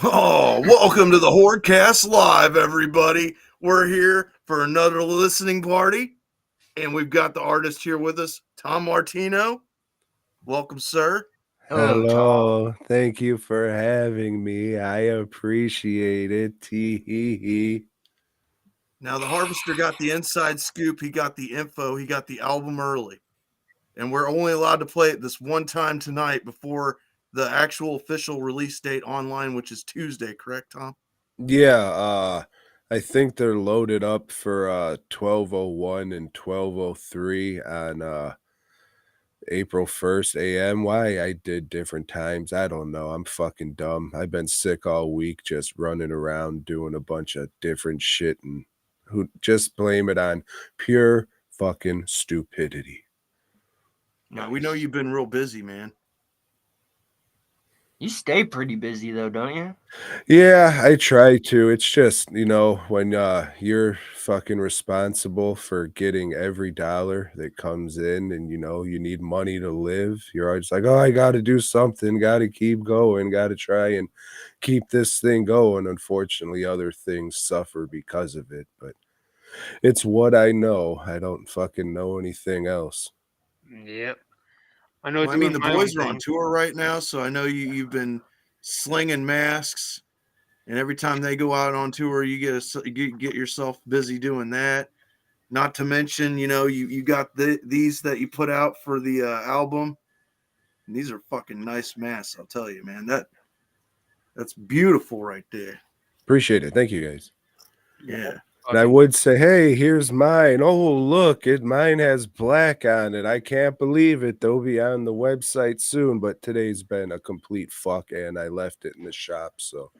Oh, welcome to the HORDECAST Live, everybody. We're here for another listening party, and we've got the artist here with us, Tom Martino. Welcome, sir. Hello. Thank you for having me. I appreciate it. Tee. Now, the Harvester got the inside scoop. He got the info. He got the album early. And we're only allowed to play it this one time tonight before the actual official release date online, which is Tuesday, correct, Tom? Yeah, I think they're loaded up for 12:01 and 12:03 on April 1st AM. Why I did different times, I don't know. I'm fucking dumb. I've been sick all week just running around doing a bunch of different shit and who just blame it on pure fucking stupidity. Yeah, we know you've been real busy, man. You stay pretty busy though, don't you? Yeah, I try to. It's just, when you're fucking responsible for getting every dollar that comes in and you need money to live, you're always like, oh, I got to do something, got to keep going, got to try and keep this thing going. Unfortunately, other things suffer because of it, but it's what I know. I don't fucking know anything else. Yep. I know. Well, I mean, the boys are on tour right now, so I know you've been slinging masks, and every time they go out on tour, you get yourself busy doing that. Not to mention, you got these that you put out for the album. And these are fucking nice masks, I'll tell you, man. That's beautiful right there. Appreciate it. Thank you, guys. Yeah. And I would say, hey, here's mine. Oh, look, mine has black on it. I can't believe it. They'll be on the website soon, but today's been a complete fuck, and I left it in the shop. So,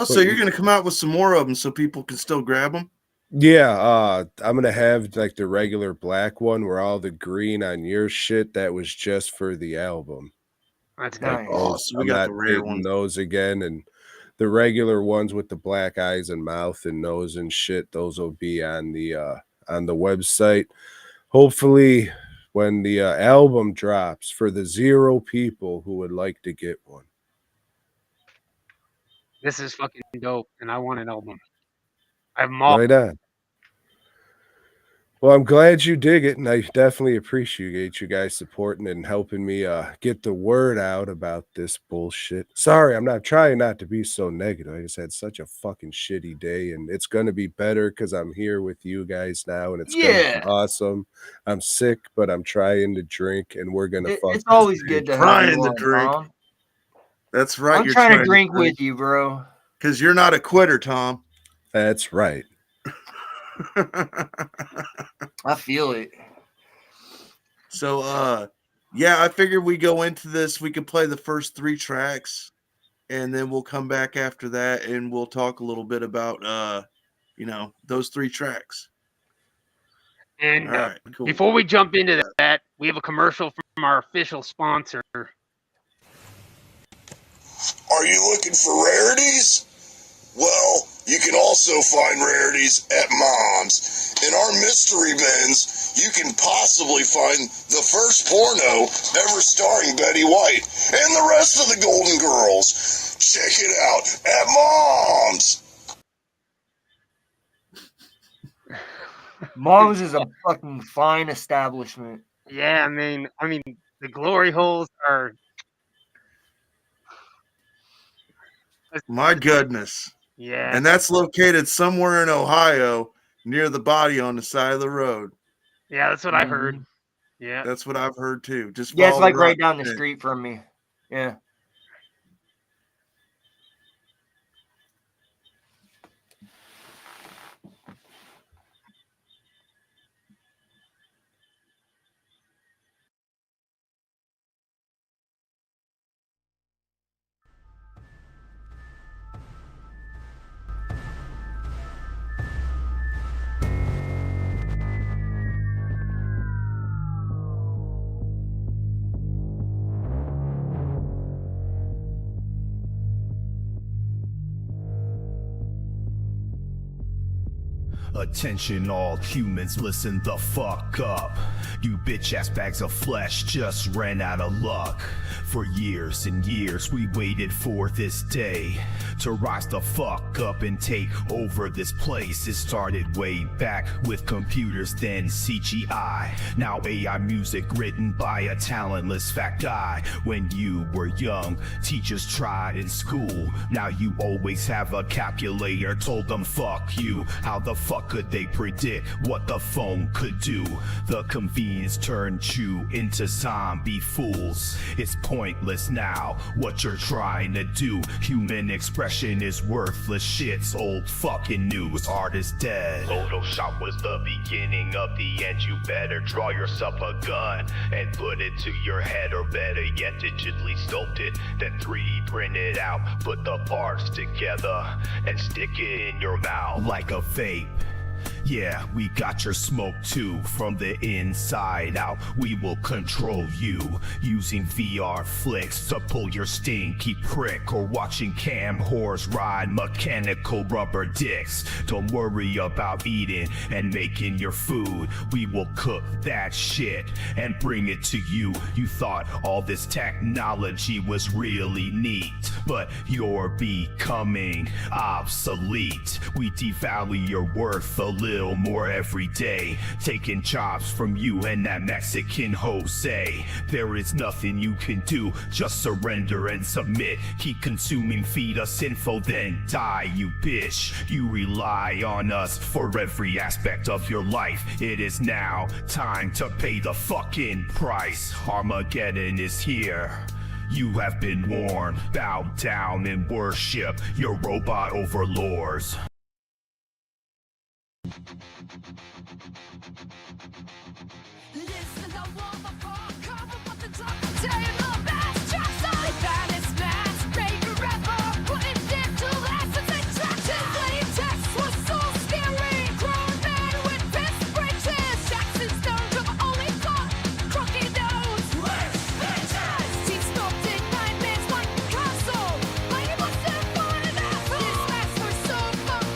so you're gonna come out with some more of them so people can still grab them? Yeah, I'm gonna have like the regular black one where all the green on your shit that was just for the album. That's nice. Oh, so we got the rare ones. Those again, and the regular ones with the black eyes and mouth and nose and shit, those will be on the website. Hopefully when the album drops, for the 0 people who would like to get one. This is fucking dope, and I want an album. I have them all. Right on. Well, I'm glad you dig it, and I definitely appreciate you guys supporting and helping me get the word out about this bullshit. Sorry, I'm not trying not to be so negative. I just had such a fucking shitty day, and it's going to be better because I'm here with you guys now, and it's going to be awesome. I'm sick, but I'm trying to drink, and we're going to It's always good to have you on, drink. Tom. That's right. I'm trying to drink with you, bro. Because you're not a quitter, Tom. That's right. I feel it. So, yeah, I figured we go into this. We could play the first 3 tracks, and then we'll come back after that, and we'll talk a little bit about, those 3 tracks. And all right, cool. Before we jump into that, we have a commercial from our official sponsor. Are you looking for rarities? Well, you can also find rarities at Mom's. In our mystery bins, you can possibly find the first porno ever starring Betty White and the rest of the Golden Girls. Check it out at Mom's. Mom's is a fucking fine establishment. Yeah, I mean, the glory holes are. My goodness. Yeah. And that's located somewhere in Ohio near the body on the side of the road. Yeah, that's what I heard. Yeah. That's what I've heard too. Just it's like right down the street from me. Yeah. Attention all humans, listen the fuck up. You bitch ass bags of flesh just ran out of luck. For years and years we waited for this day to rise the fuck up and take over this place. It started way back with computers, then CGI. Now AI music written by a talentless fat guy. When you were young, teachers tried in school. Now you always have a calculator, told them fuck you. How the fuck could they predict what the phone could do? The convenience turned you into zombie fools. It's pointless now what you're trying to do. Human expression is worthless shit's old fucking news. Art is dead. Photoshop was the beginning of the end. You better draw yourself a gun and put it to your head, or better yet digitally sculpt it, then 3D print it out. Put the parts together and stick it in your mouth like a vape. Yeah, we got your smoke too, from the inside out. We will control you, using VR flicks to pull your stinky prick, or watching cam whores ride mechanical rubber dicks. Don't worry about eating and making your food. We will cook that shit and bring it to you. You thought all this technology was really neat, but you're becoming obsolete. We devalue your worth a little more every day, taking jobs from you and that Mexican Jose. There is nothing you can do, just surrender and submit. Keep consuming, feed us info, then die, you bitch. You rely on us for every aspect of your life. It is now time to pay the fucking price. Armageddon is here. You have been warned. Bow down and worship your robot overlords. Listen, I want my car covered, but the top of the best tracks on the baddest mask, made forever, putting them to last as they track. His latex was so scary, grown man with best bridges. Jackson Stone took only thought, crooked nose, worst bitches. Team smoked in nightmares like Picasso, like he must have fallen an asshole. This mask was so fucked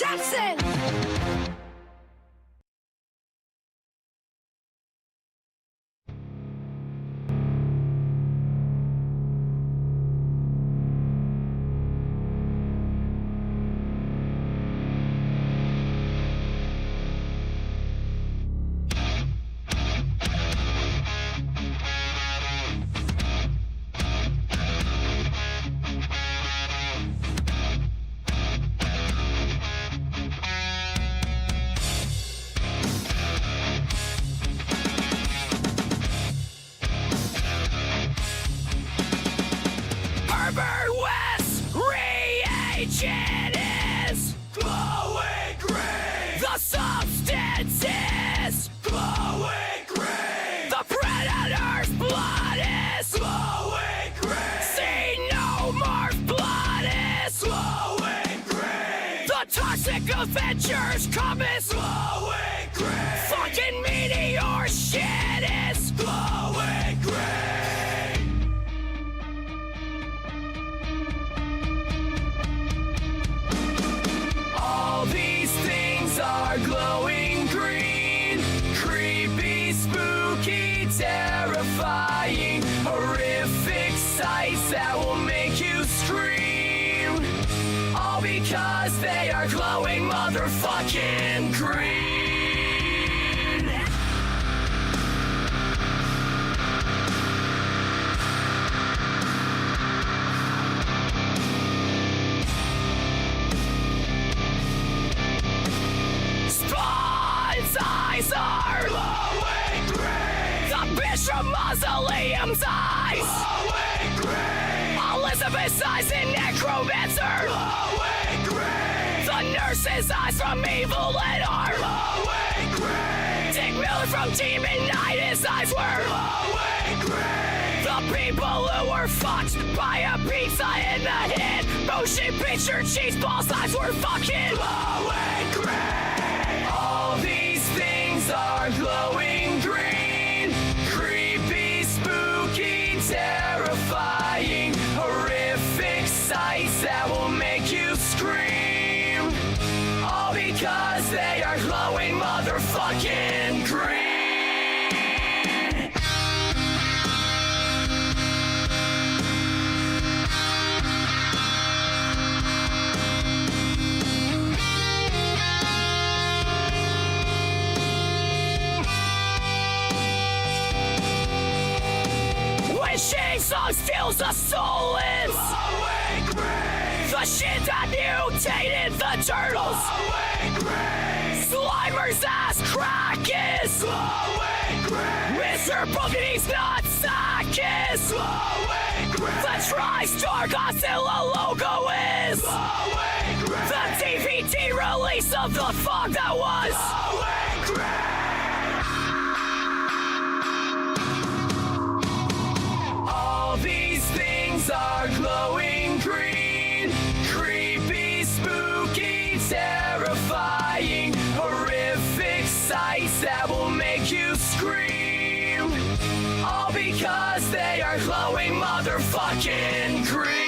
Jackson! Herbert West reagent is glowing green. The substance is glowing green. The predator's blood is glowing green. Xenomorph's blood is glowing green. The toxic Avengers come is glowing green. Fucking meteor shit is glowing green. All these things are glowing green, creepy, spooky, terrifying, horrific sights that will make you scream. All because they are glowing motherfucking green. Spawn's eyes are glowing green. The Bishop Mausoleum's eyes glowing green. Elizabeth's eyes in Necromancer glowing green. The nurse's eyes from Evil Dead are glowing green. Dick Miller from Demon Knight, his eyes were glowing green. The people who were fucked by a pizza in the head, motion picture cheese balls eyes were fucking glowing green. All these things are glowing green, creepy, spooky, terrifying, horrific sights that will make you scream. All because they are glowing motherfucking green. When Shang-Tsung steals the soul, it's glowing green. The shit that mutated the turtles glowing green. Slimer's ass crack is glowing green. Mr. Boogedy's nutsack is glowing green. The TriStar Godzilla logo is glowing green. The DVD release of the fog that was glowing green. All these things are glowing green, creepy, spooky, terrifying, horrific sights that will make you scream. All because they are glowing motherfucking green.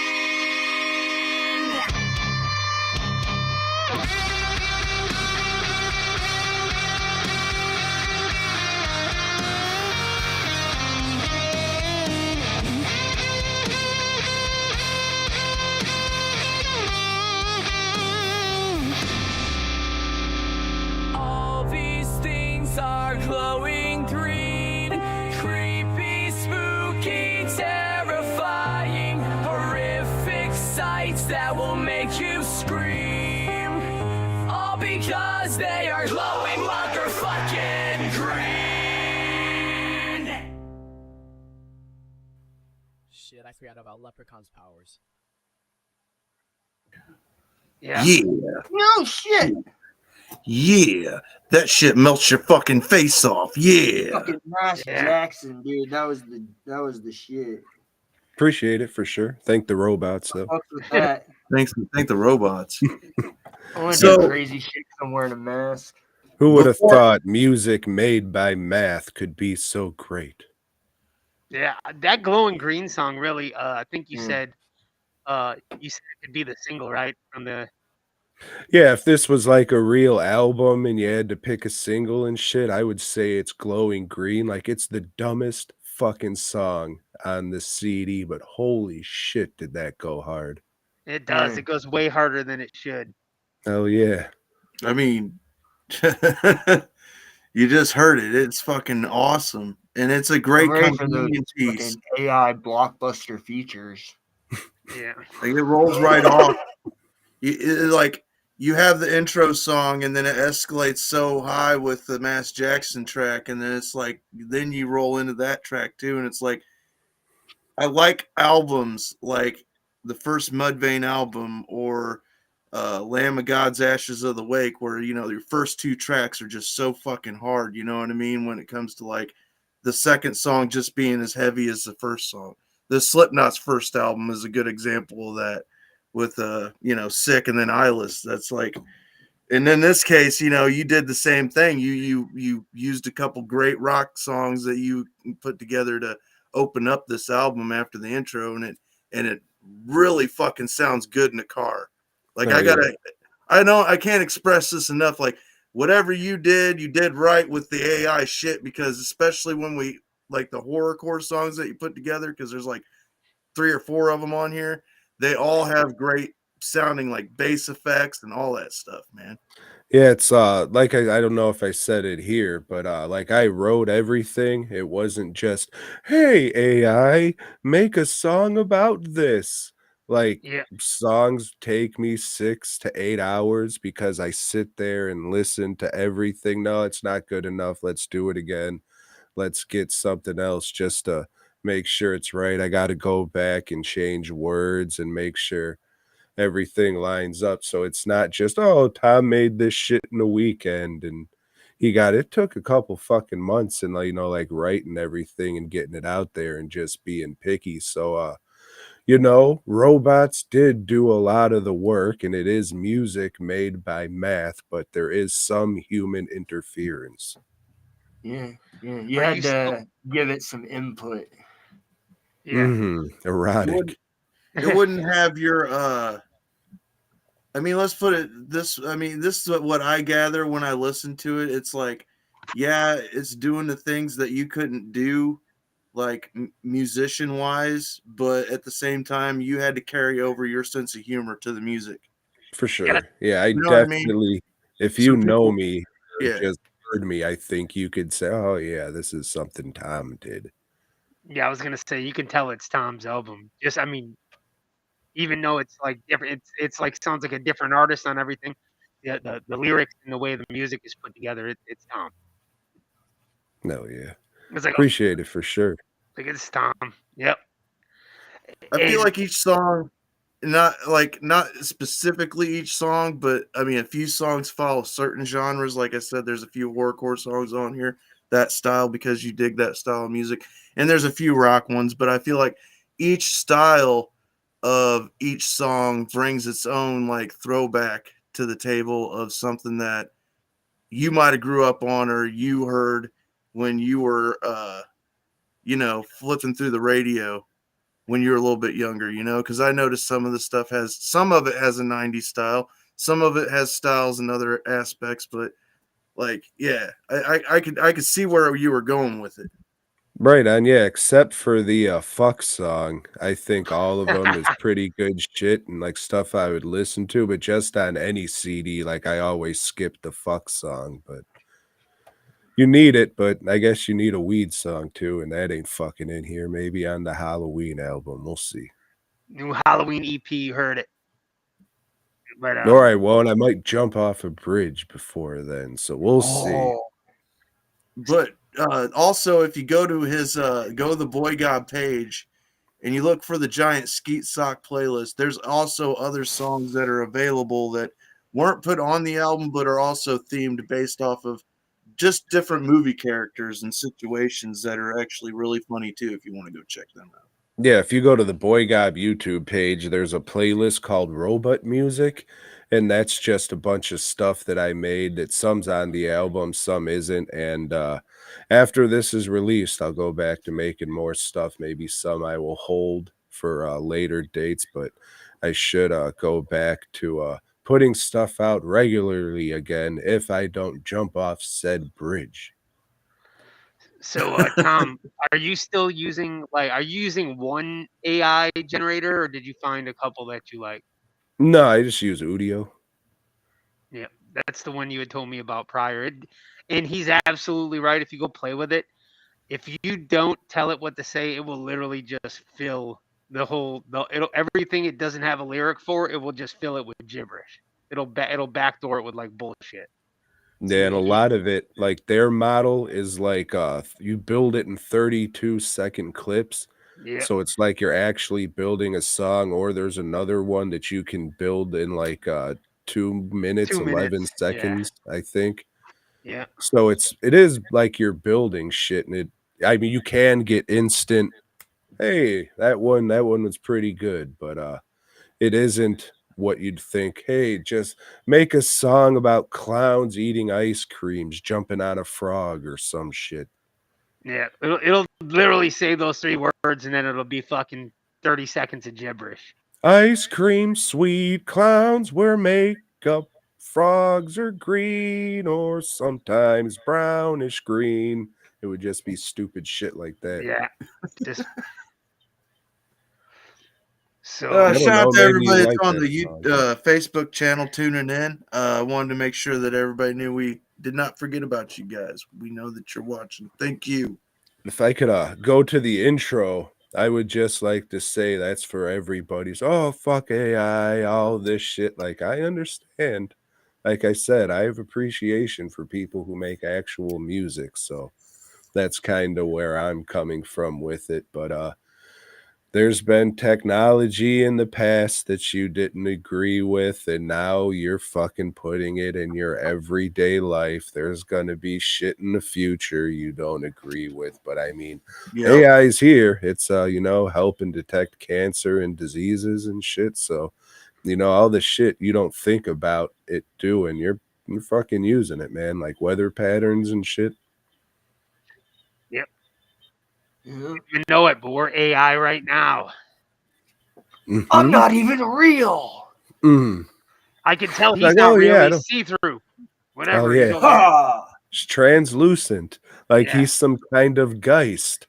All these things are glowing green, creepy, spooky, terrifying, horrific sights that will make you scream. All because they are glowing motherfucking green. Shit, I forgot about Leprechaun's powers. Yeah. Yeah, No shit. yeah. That shit melts your fucking face off. Yeah. Fucking Nash Yeah. Jackson, dude. That was the shit. Appreciate it for sure. Thank the robots though. Fuck with that. Thank the robots. I want to So- do crazy shit 'cause I'm wearing a mask. Who would have Before- thought music made by math could be so great? Yeah, that glowing green song really. I think you Mm. said it could be the single, right? From the Yeah, if this was like a real album and you had to pick a single and shit, I would say it's Glowing Green. Like, it's the dumbest fucking song on the CD, but holy shit, did that go hard. It does. Mm. It goes way harder than it should. Oh, yeah. I mean, you just heard it. It's fucking awesome. And it's a I'm great ready for those companion piece. fucking AI blockbuster features. Yeah. Like, it rolls right off. Like, you have the intro song, and then it escalates so high with the Mass Jackson track, and then it's like, then you roll into that track too, and it's like, I like albums like the first Mudvayne album or Lamb of God's Ashes of the Wake, where your first two tracks are just so fucking hard. You know what I mean? When it comes to like the second song just being as heavy as the first song. The Slipknot's first album is a good example of that, with Sick and then Eyeless. That's like, and in this case, you did the same thing. You used a couple great rock songs that you put together to open up this album after the intro, and it really fucking sounds good in the car. Like, Oh, yeah. I can't express this enough. Like, whatever you did right with the AI shit, because especially when we like the horrorcore songs that you put together, because there's like 3 or 4 of them on here. They all have great sounding like bass effects and all that stuff, man. Yeah, it's like I don't know if I said it here, but like I wrote everything. It wasn't just, "Hey AI, make a song about this." Like, Yeah. songs take me 6 to 8 hours because I sit there and listen to everything. No, it's not good enough. Let's do it again. Let's get something else just to make sure it's right. I got to go back and change words and make sure everything lines up, so it's not just, "Oh, Tom made this shit in a weekend," and it took a couple fucking months and, like, like, writing everything and getting it out there and just being picky, so, robots did do a lot of the work, and it is music made by math, but there is some human interference. Yeah, you Are had you still? to give it some input. Yeah. It Erotic. wouldn't, it wouldn't have your I mean, let's put it this. I mean, this is what I gather when I listen to it. It's like, yeah, it's doing the things that you couldn't do, like musician wise, but at the same time, you had to carry over your sense of humor to the music. For Yeah. sure. Yeah, I You know what I mean? definitely if So you know people, me or yeah, just heard me, I think you could say, "Oh, yeah, this is something Tom did." Yeah, I was gonna say you can tell it's Tom's album. Just, I mean, even though it's like different, it's like sounds like a different artist on everything. Yeah, the lyrics and the way the music is put together, it's Tom. No, yeah. It's like, oh, Appreciate it for sure. like it's Tom. Yep. I feel And like each song, not specifically each song, but I mean, a few songs follow certain genres. Like I said, there's a few horrorcore songs on here that style because you dig that style of music, and there's a few rock ones. But I feel like each style of each song brings its own like throwback to the table of something that you might have grew up on or you heard when you were flipping through the radio when you're a little bit younger, because I noticed some of it has a 90s style, some of it has styles and other aspects, but like, yeah, I could see where you were going with it. Right on, yeah, except for the, fuck song. I think all of them is pretty good shit and, like, stuff I would listen to, but just on any CD, like, I always skip the fuck song, but you need it, but I guess you need a weed song too, and that ain't fucking in here. Maybe on the Halloween album, we'll see. new Halloween EP, you heard it. But Or I won't. I might jump off a bridge before then, so we'll see. Oh, But also, if you go to his go to the Boy God page and you look for the Giant Skeet Sock playlist, there's also other songs that are available that weren't put on the album but are also themed based off of just different movie characters and situations that are actually really funny too, if you want to go check them out. Yeah, if you go to the Boy Gob YouTube page, there's a playlist called Robot Music, and that's just a bunch of stuff that I made that some's on the album, some isn't. And after this is released, I'll go back to making more stuff. Maybe some I will hold for later dates, but I should go back to putting stuff out regularly again if I don't jump off said bridge. So, Tom, are you still using one AI generator, or did you find a couple that you like? No, I just use Udio. Yeah, that's the one you had told me about prior. And he's absolutely right. If you go play with it, if you don't tell it what to say, it will literally just fill everything it doesn't have a lyric for. It will just fill it with gibberish. It'll backdoor it with like bullshit. Yeah, and a lot of it, like their model is like you build it in 32-second clips. Yeah. So it's like you're actually building a song, or there's another one that you can build in like 2 minutes, 11 seconds, I think. Yeah. So it is like you're building shit, and I mean, you can get instant, hey, that one was pretty good, but it isn't what you'd think. Hey, just make a song about clowns eating ice creams, jumping on a frog or some shit. Yeah, it'll literally say those 3 words, and then it'll be fucking 30 seconds of gibberish. Ice cream, sweet clowns wear makeup, frogs are green or sometimes brownish green. It would just be stupid shit like that. Yeah. Just so shout out to maybe everybody you that's like on that the song. Facebook channel tuning in. Wanted to make sure that everybody knew we did not forget about you guys. We know that you're watching. Thank you. If I could go to the intro, I would just like to say that's for everybody's, oh, fuck AI, all this shit. Like, I understand. Like I said, I have appreciation for people who make actual music. So that's kind of where I'm coming from with it. But there's been technology in the past that you didn't agree with, and now you're fucking putting it in your everyday life. There's going to be shit in the future you don't agree with. But I mean, AI is here. It's, helping detect cancer and diseases and shit. So, all the shit you don't think about it doing, you're fucking using it, man. Like weather patterns and shit. Yep. You don't even know it, but we're AI right now. Mm-hmm. I'm not even real. Mm. I can tell he's Like, not oh, yeah, really see-through. Whatever. Oh, he's yeah. over there. It's translucent. Like Yeah. he's some kind of Geist.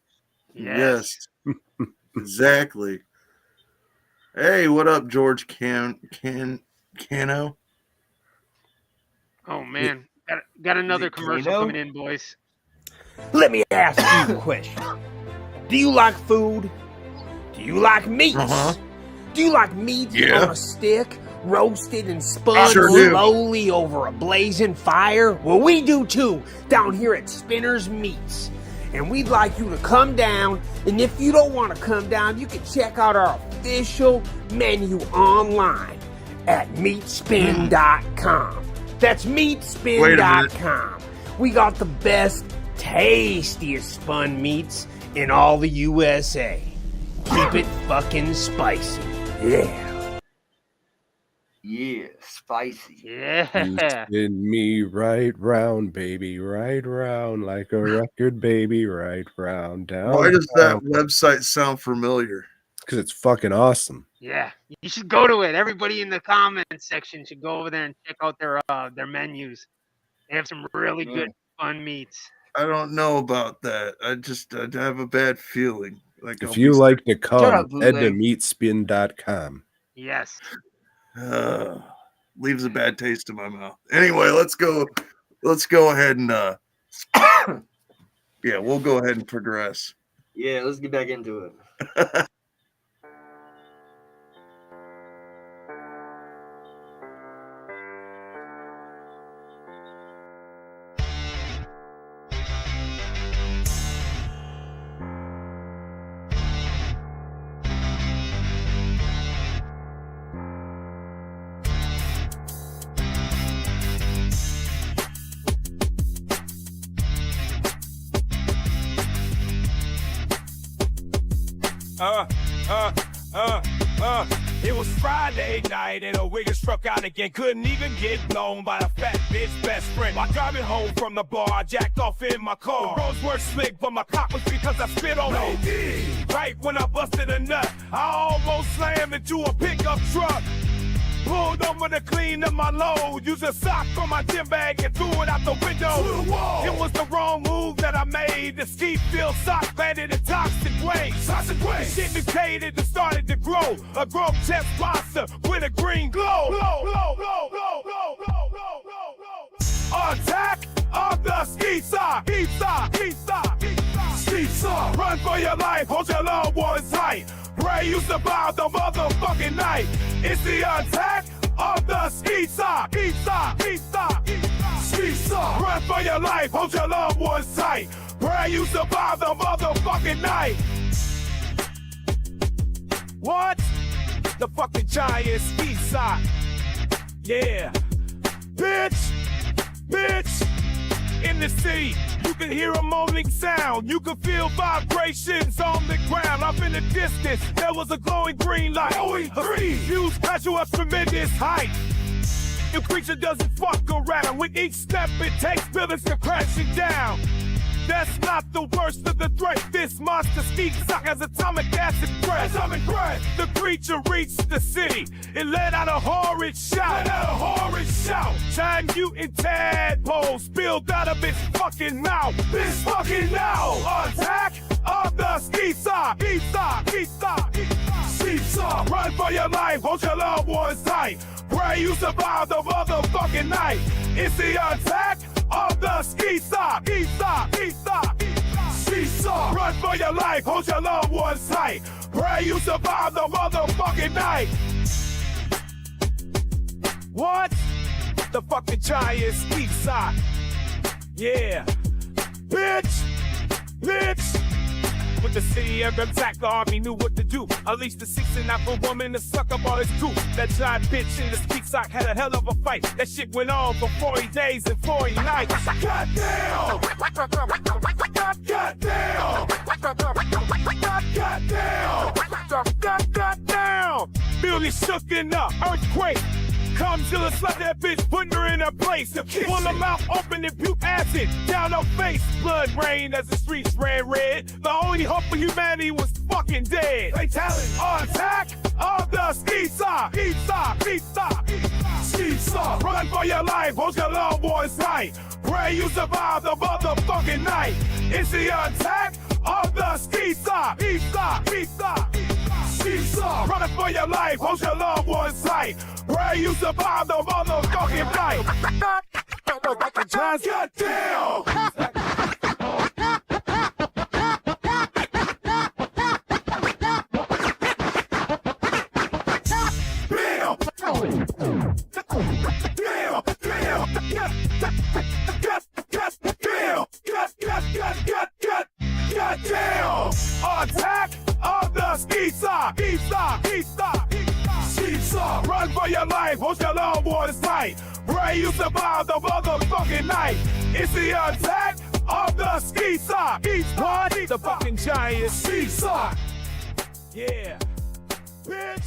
Yes. Exactly. Hey, what up, George Cano? Oh man, got another commercial Kano? coming in, boys. Let me ask you a question. Do you like food? Do you like meats? Uh-huh. Do you like meats Yeah. on a stick, roasted and spun Sure do. slowly over a blazing fire? Well, we do too, down here at Spinner's Meats. And we'd like you to come down, and if you don't want to come down, you can check out our official menu online at meatspin.com. That's meatspin.com. We got the best, tastiest spun meats in all the USA. Keep it fucking spicy. Yeah. Yeah, spicy. You Yeah. spin me right round, baby, right round, like a record, baby, right round, down. Why does that website sound familiar? Because it's fucking awesome. Yeah. You should go to it. Everybody in the comments section should go over there and check out their menus. They have some really good fun meats. I don't know about that. I have a bad feeling. Like If you like to come, up, head to bootleg. meatspin.com. Yes. leaves a bad taste in my mouth. Anyway, let's go ahead and yeah, we'll go ahead and progress. Yeah, let's get back into it. It was Friday night and a wigger struck out again. Couldn't even get blown by a fat bitch best friend. While driving home from the bar, I jacked off in my car. The roads were slick, but my cock was because I spit on it. Right when I busted a nut, I almost slammed into a pickup truck. Pulled rolled over to clean up my load. Used a sock on my gym bag and threw it out the window. It was the wrong move that I made. The ski field sock landed in toxic waste. The shit mutated and started to grow. A grotesque monster with a green glow. Attack of the ski sock. Ski sock. Run for your life, hold your loved ones tight. Pray you survive the motherfucking night. It's the attack of the ski sock. Ski sock. Run for your life, hold your loved ones tight. Pray you survive the motherfucking night. What? The fucking giant ski sock. Yeah. Bitch. In the city, you can hear a moaning sound. You can feel vibrations on the ground. Up in the distance, there was a glowing green light. A fuse casual at tremendous height. The creature doesn't fuck around. With each step it takes, buildings to crashing down. That's not the worst of the threat. This monster ski sock has atomic acid breath. The creature reached the city. It let out a horrid shout. Giant mutant tadpole spilled out of its fucking mouth. Attack of the ski sock. Ski sock. Run for your life. Hold your loved ones tight. Pray you survive the motherfucking night. It's the attack of the ski sock. Ski sock. Run for your life, hold your loved ones tight. Pray you survive the motherfucking night. What? The fucking giant ski sock. Yeah. Bitch. With the city of attack, the army knew what to do. Unleashed the 69 woman to suck up all his goop. That giant bitch in the ski sock had a hell of a fight. That shit went on for 40 days and 40 nights. Goddamn! Building shooken up, earthquake. Come till it's like that bitch, putting her in her place. Pull her mouth open and puke acid down her face. Blood rained as the streets ran red. The only hope for humanity was fucking dead. Fatality. Attack of the ski sock. Ski sock. Run for your life, hold your loved ones tight. Pray you survive the motherfucking night. It's the attack of the ski sock. Ski sock. Run for your life, hold your loved ones tight. Pray you survive the motherfucking night. Goddamn! Goddamn! Attack of the ski sock. Ski sock. Run for your life, hold your loved ones tight. Pray you survive the motherfucking night. It's the attack of the ski sock. What? The fucking giant ski sock. Yeah. Bitch.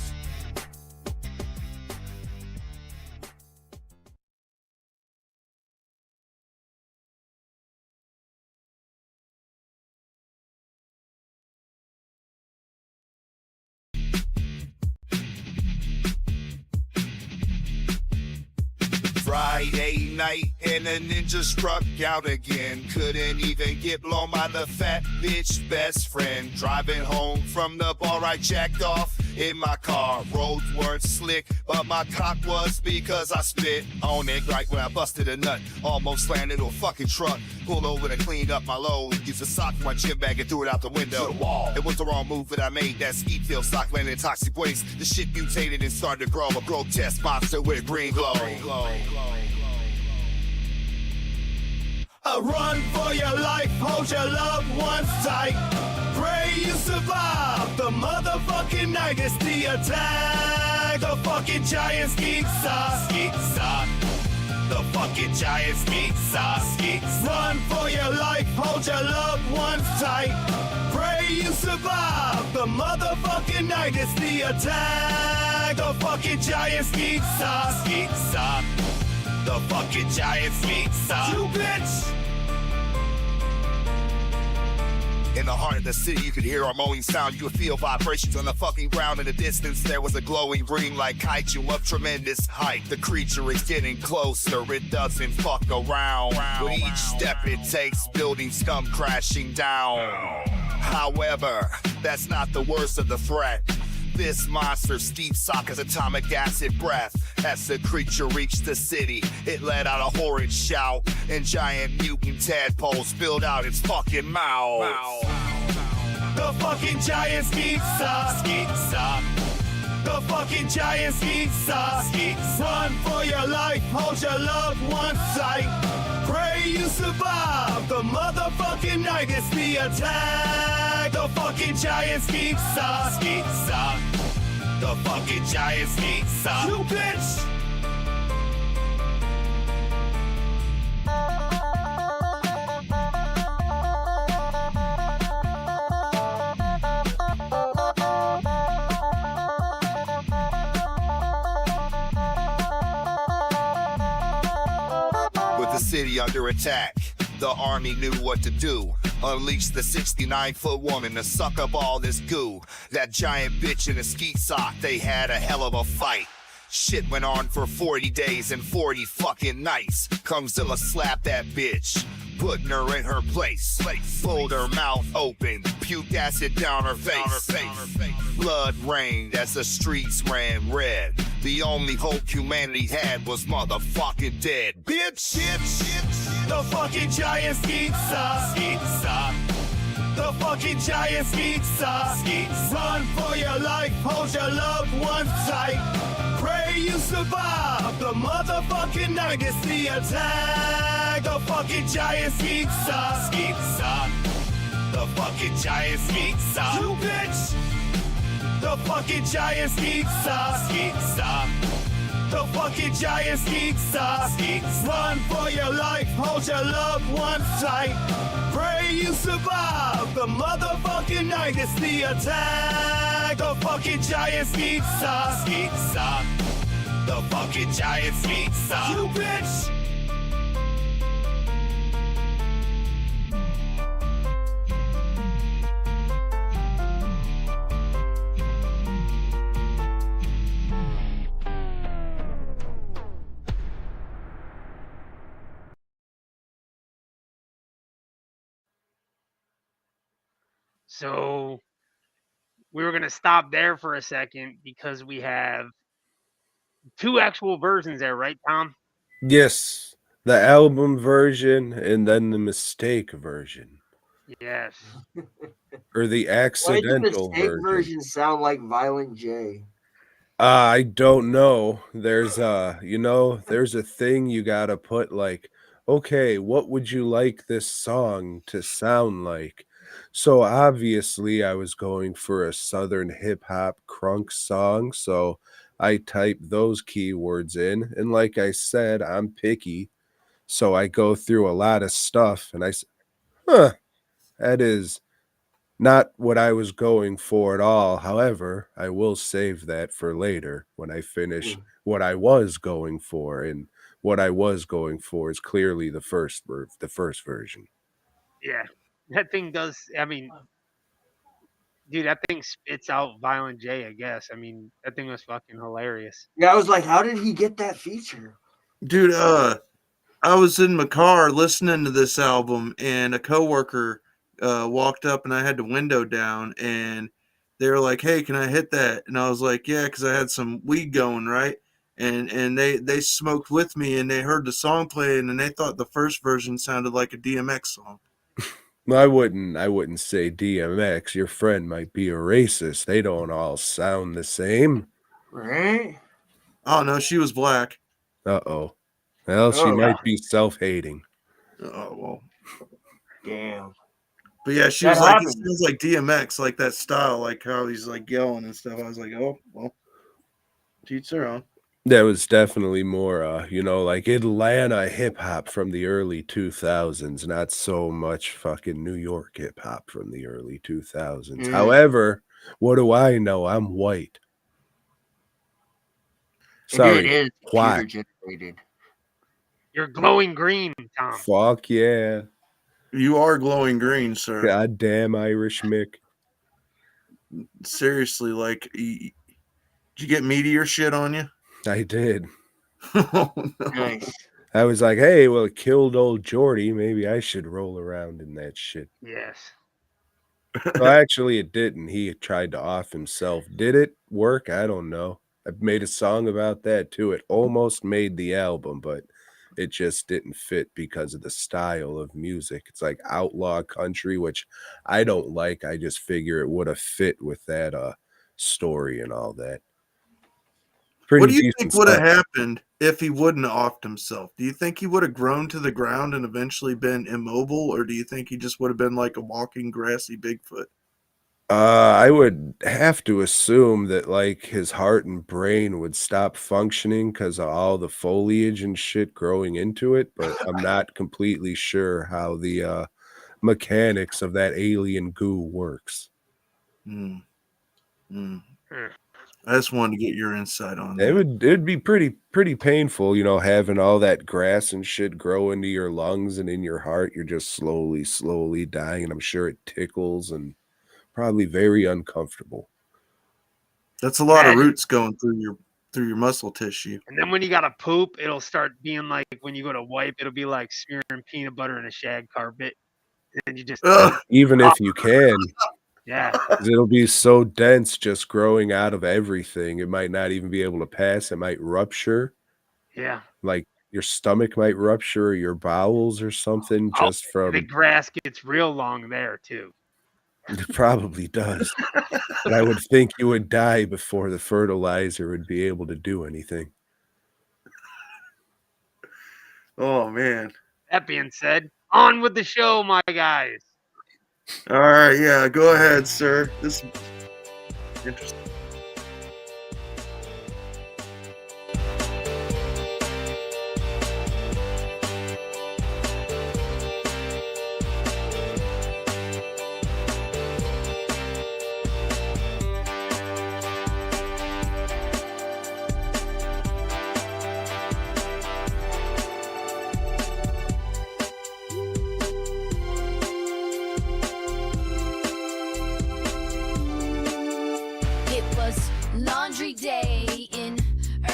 Friday night and a ninja struck out again. Couldn't even get blown by the fat bitch best friend. Driving home from the bar, I jacked off in my car. Roads weren't slick, but my cock was because I spit on it right when I busted a nut. Almost slammed into a fucking truck. Pulled over and cleaned up my load. Used a sock for my gym bag and threw it out the window. It was the wrong move that I made. That ski field sock landed in toxic waste. The shit mutated and started to grow. A grotesque monster with a green glow. Run for your life, hold your loved ones tight. Pray you survive the motherfucking night. It's the attack, the fucking giant ski sock. The fucking giant ski sock. Run for your life, hold your loved ones tight. Pray you survive the motherfucking night. It's the attack, the fucking giant ski sock. The fucking giant ski sock. You bitch. In the heart of the city, you could hear our moaning sound. You could feel vibrations on the fucking ground. In the distance, there was a glowing ring like kaiju of tremendous height. The creature is getting closer, it doesn't fuck around. With each step it takes, buildings come crashing down. However, that's not the worst of the threat. This monster Steve Socker's atomic acid breath. As the creature reached the city, it let out a horrid shout, and giant mutant tadpoles spilled out its fucking mouth. The fucking giant skeet sock. The fucking giant skeet sock. Run for your life, hold your loved ones tight. Pray you survive the motherfucking night. It's the attack. The fucking giant skeet sock. The fucking giant skeet sock. You bitch! With the city under attack, the army knew what to do. Unleash the 69-foot woman to suck up all this goo. That giant bitch in a skeet sock, they had a hell of a fight. Shit went on for 40 days and 40 fucking nights. Kungzilla slapped that bitch, putting her in her place. Pulled her mouth open, puked acid down her face. Blood rained as the streets ran red. The only hope humanity had was motherfucking dead. Bitch, the fucking giant skeet sock. The fucking giant skeet sock. Run for your life, hold your loved ones tight. Pray you survive the motherfucking night. It's the attack. The fucking giant skeet sock. The fucking giant skeet sock. You bitch! The fucking giant skeet sock. The fucking giant skeet sock. Run for your life, hold your loved ones tight. Pray you survive the motherfucking night. It's the attack. The fucking giant skeet sock. The fucking giant skeet sock. You bitch! So we were going to stop there for a second because we have two actual versions there, right, Tom? Yes, the album version and then the mistake version. Yes. Or the Why did the accidental mistake version. sound like Violent J? I don't know. There's there's a thing you gotta put like, okay, what would you like this song to sound like? So obviously I was going for a southern hip hop crunk song, so I typed those keywords in, and like I said, I'm picky, so I go through a lot of stuff, and I said, huh, that is not what I was going for at all. However, I will save that for later when I finish what I was going for, and what I was going for is clearly the first version. Yeah. That thing does, I mean, dude, that thing spits out Violent J, I guess. I mean, that thing was fucking hilarious. Yeah, I was like, how did he get that feature? Dude, I was in my car listening to this album, and a coworker walked up, and I had the window down, and they were like, "Hey, can I hit that?" And I was like, "Yeah," because I had some weed going, right? And they smoked with me, and they heard the song playing, and they thought the first version sounded like a DMX song. I wouldn't say DMX. Your friend might be a racist. They don't all sound the same. Right? Oh no, she was black. Uh-oh. Well, she might be self-hating. Oh well. Damn. But yeah, she was like, it sounds like DMX, like that style, like how he's like yelling and stuff. I was like, oh well, teach their own. That was definitely more, like Atlanta hip hop from the early 2000s, not so much fucking New York hip hop from the early 2000s. However, what do I know? I'm white. Sorry, it is white. computer generated. You're glowing green, Tom. Fuck yeah. You are glowing green, sir. God damn Irish Mick. Seriously, like, did you get meteor shit on you? I did. Oh, no. Nice. I was like, hey, well, it killed old Jordy. Maybe I should roll around in that shit. Yes. Well, actually, it didn't. He tried to off himself. Did it work? I don't know. I made a song about that too. It almost made the album, but it just didn't fit because of the style of music. It's like outlaw country, which I don't like. I just figure it would have fit with that story and all that. Pretty What do you decent think would have stuff. happened if he wouldn't have offed himself? Do you think he would have grown to the ground and eventually been immobile, or do you think he just would have been like a walking grassy Bigfoot? I would have to assume that like his heart and brain would stop functioning because of all the foliage and shit growing into it, but I'm not completely sure how the mechanics of that alien goo works. Hmm. Hmm. Hmm. I just wanted to get your insight on It that. it'd be pretty painful, you know, having all that grass and shit grow into your lungs and in your heart. You're just slowly dying, and I'm sure it tickles and probably very uncomfortable. That's a lot of Imagine- roots going through your muscle tissue. And then when you gotta poop, it'll start being like when you go to wipe, it'll be like smearing peanut butter in a shag carpet. And then you just Ugh. Even if you can, yeah. 'cause it'll be so dense just growing out of everything. It might not even be able to pass. It might rupture. Yeah. Like your stomach might rupture or your bowels or something Oh, just from the grass gets real long there too. it probably does. But I would think you would die before the fertilizer would be able to do anything. Oh man. That being said, on with the show, my guys. All right, yeah, go ahead, sir. This is interesting. It was laundry day in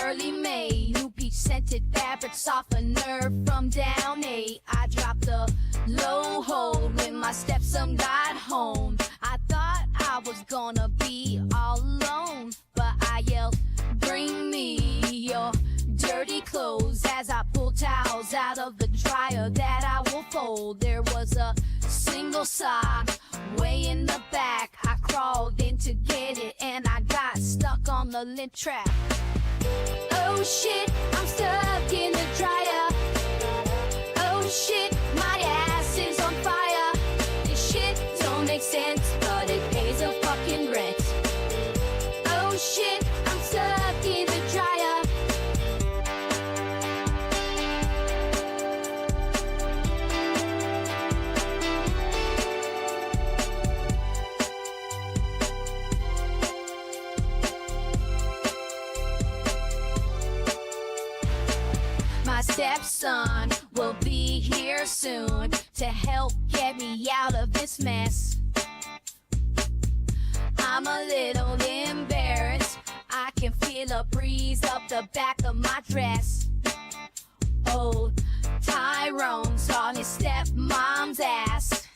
early May. New peach scented fabric softener from down A. I dropped a low hold when my stepson got home. I thought I was gonna be all alone, but I yelled, "Bring me your dirty clothes," as I pulled towels out of the dryer that I will fold. There was a single sock way in the back. I crawled in to get it and I got stuck on the lint trap. Oh shit, I'm stuck in the dryer. Oh shit, my ass is on fire. This shit don't make sense, but it pays a fucking rent. Oh shit, I'm stuck in the dryer. My stepson will be here soon to help get me out of this mess. I'm a little embarrassed. I can feel a breeze up the back of my dress. Old Tyrone saw his stepmom's ass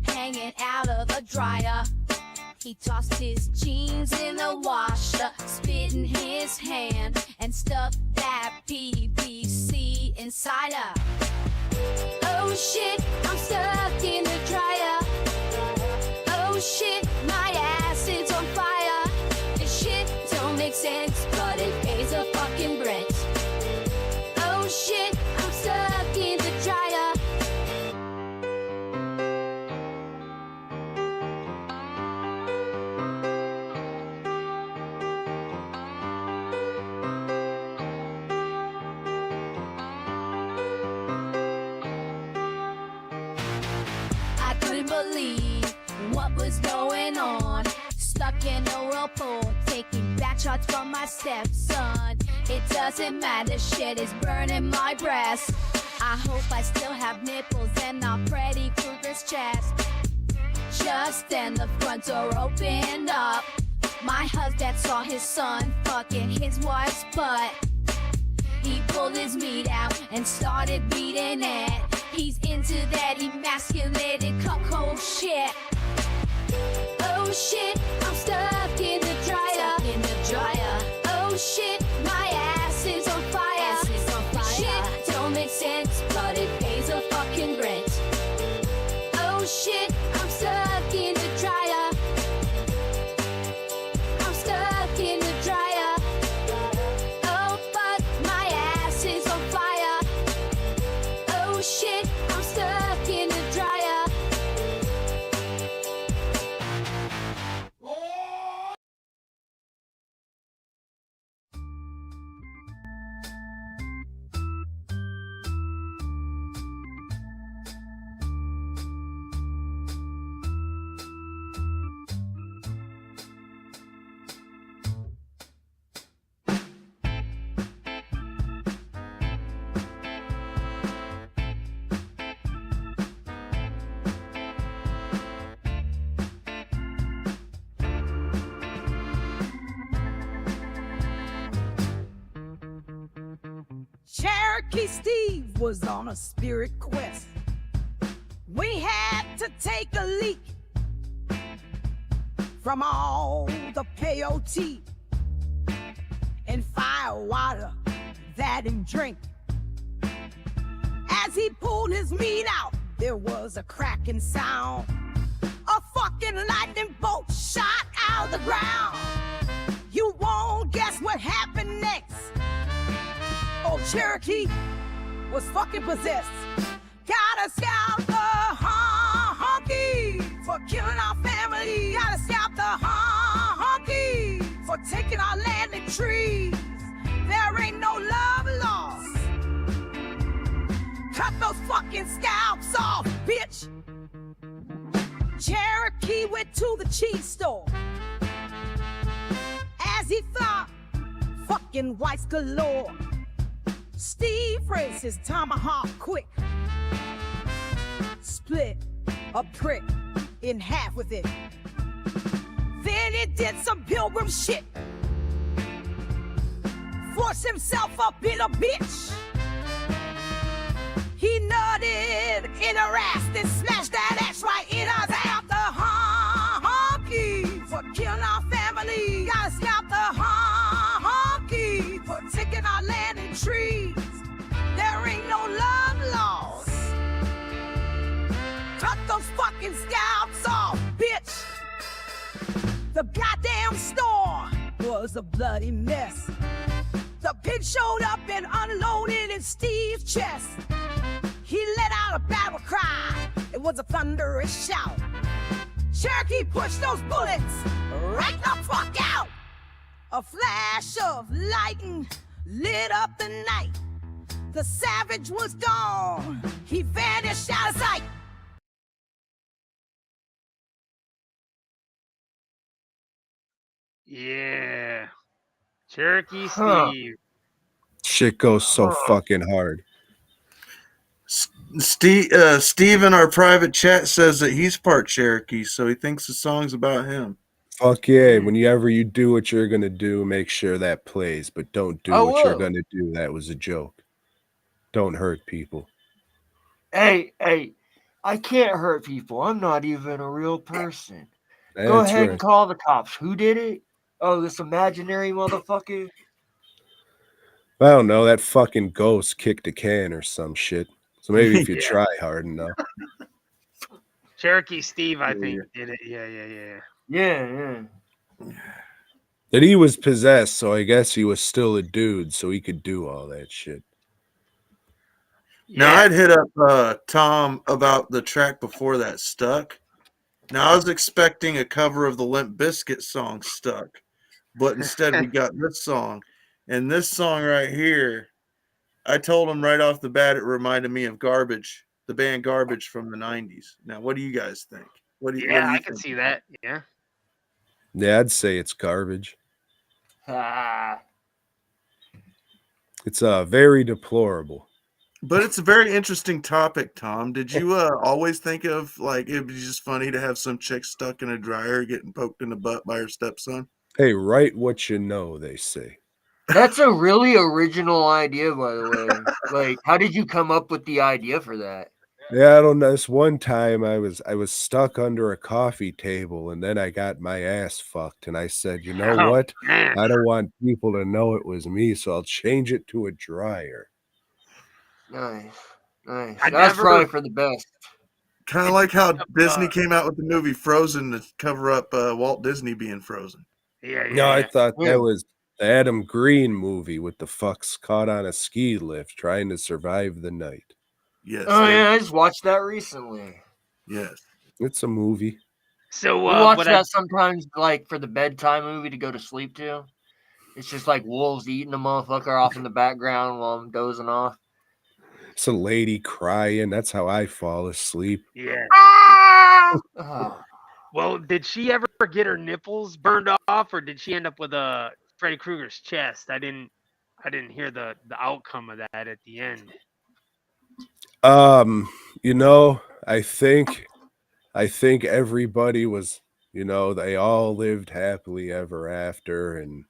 hanging out of the dryer. He tossed his jeans in the washer, spit in his hand, and stuffed that PVC inside her. Oh shit, I'm stuck in the dryer. Oh shit, my ass is on fire. This shit don't make sense, but it pays a fucking rent. Oh shit, I'm stuck in the dryer. I couldn't believe what was going on. Stuck in a whirlpool, taking back shots from my stepson. It doesn't matter, shit is burning my breast. I hope I still have nipples and I'm ready for ruthless chest. Just then the front door opened up. My husband saw his son fucking his wife's butt. He pulled his meat out and started beating it. He's into that emasculated cuckold shit. Oh shit, I'm stuck in the dryer. Oh shit, my ass is on fire. Shit don't make sense, but it pays a fucking rent. Oh shit, I'm stuck in the dryer. I'm stuck in the dryer. Oh fuck, my ass is on fire. Oh shit, I'm stuck in the dryer. Cherokee Steve was on a spirit quest. We had to take a leak from all the peyote and fire water that he drank. As he pulled his meat out, there was a cracking sound. A fucking lightning bolt shot out of the ground. You won't guess what happened next. Old Cherokee was fucking possessed. Gotta scalp the honky for killing our family. Gotta scalp the honky for taking our land and trees. There ain't no love lost. Cut those fucking scalps off, bitch. Cherokee went to the cheese store. As he thought, fucking whites galore. Steve raised his tomahawk quick. Split a prick in half with it. Then he did some pilgrim shit. Forced himself up in a bitch. He nutted in her ass, then smashed that ass right in her scalp the honky for killing our family. Gotta scalp the honky for taking our land and trees. There ain't no love lost. Cut those fucking scalps off, bitch. The goddamn store was a bloody mess. The pig showed up and unloaded in Steve's chest. He let out a battle cry. It was a thunderous shout. Cherokee pushed those bullets right the fuck out. A flash of lightning lit up the night. The savage was gone. He vanished out of sight. Yeah. Cherokee Huh. Steve. Shit goes so fucking hard. Steve in our private chat says that he's part Cherokee, so he thinks the song's about him. Fuck yeah. Whenever you do what you're going to do, make sure that plays, but don't do I what you're will. going to do. That was a joke. Don't hurt people. Hey, I can't hurt people. I'm not even a real person. That's Go ahead right. and call the cops. Who did it? Oh, this imaginary motherfucker? I don't know. That fucking ghost kicked a can or some shit. So maybe if you Yeah. try hard enough. Cherokee Steve, I think, did it. Yeah. Yeah. That he was possessed, so I guess he was still a dude, so he could do all that shit. Now, I'd hit up Tom about the track before that, Stuck. Now, I was expecting a cover of the Limp Bizkit song, Stuck, but instead we got this song. And this song right here, I told him right off the bat it reminded me of Garbage, the band Garbage from the 90s. Now, what do you guys think? What do you I can think? see that. Yeah. Yeah, I'd say it's garbage. Ah. It's very deplorable. But it's a very interesting topic, Tom. Did you always think of like it'd be just funny to have some chick stuck in a dryer getting poked in the butt by her stepson? Hey, write what you know, they say. That's a really original idea, by the way. Like, how did you come up with the idea for that? Yeah, I don't know. This one time I was stuck under a coffee table and then I got my ass fucked and I said, you know Oh, what? man. I don't want people to know it was me, so I'll change it to a dryer. Nice. I That's never- probably for the best. Kind of like how Disney came out with the movie Frozen to cover up Walt Disney being frozen. Yeah, yeah. No, I yeah. thought Yeah. that was the Adam Green movie with the fucks caught on a ski lift trying to survive the night. Yes. Oh there- yeah, I just watched that recently. Yes. It's a movie. So We watch what that sometimes, like for the bedtime movie to go to sleep to. It's just like wolves eating a motherfucker off in the background while I'm dozing off. It's a lady crying. That's how I fall asleep. Yeah. Oh, Well, did she ever get her nipples burned off, or did she end up with a Freddy Krueger's chest? I didn't hear the outcome of that at the end. You know, I think everybody was, you know, they all lived happily ever after, and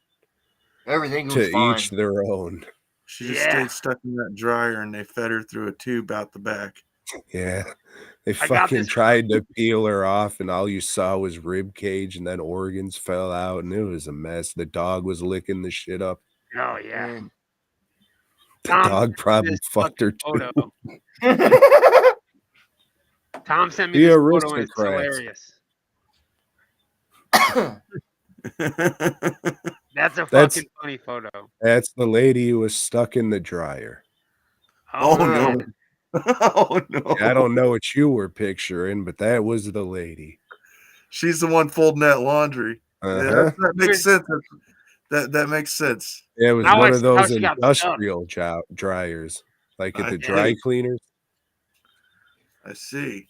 everything was to fine. each their own. She just Yeah. stayed stuck in that dryer and they fed her through a tube out the back. Yeah. They I got fucking this- tried to peel her off, and all you saw was rib cage, and then organs fell out, and it was a mess. The dog was licking the shit up. Oh yeah. Yeah. The Tom, dog probably this fucked her fucking too. photo. Tom sent me The this photo and it's aristocrats. hilarious. That's a That's- fucking funny photo. That's the lady who was stuck in the dryer. Oh no. man. Oh no. I don't know what you were picturing, but that was the lady. She's the one folding that laundry. Yeah, Uh-huh. that makes sense. That makes sense. It was Now one I of see how those she got stuck. industrial dryers, like at I the see. dry cleaners. I see.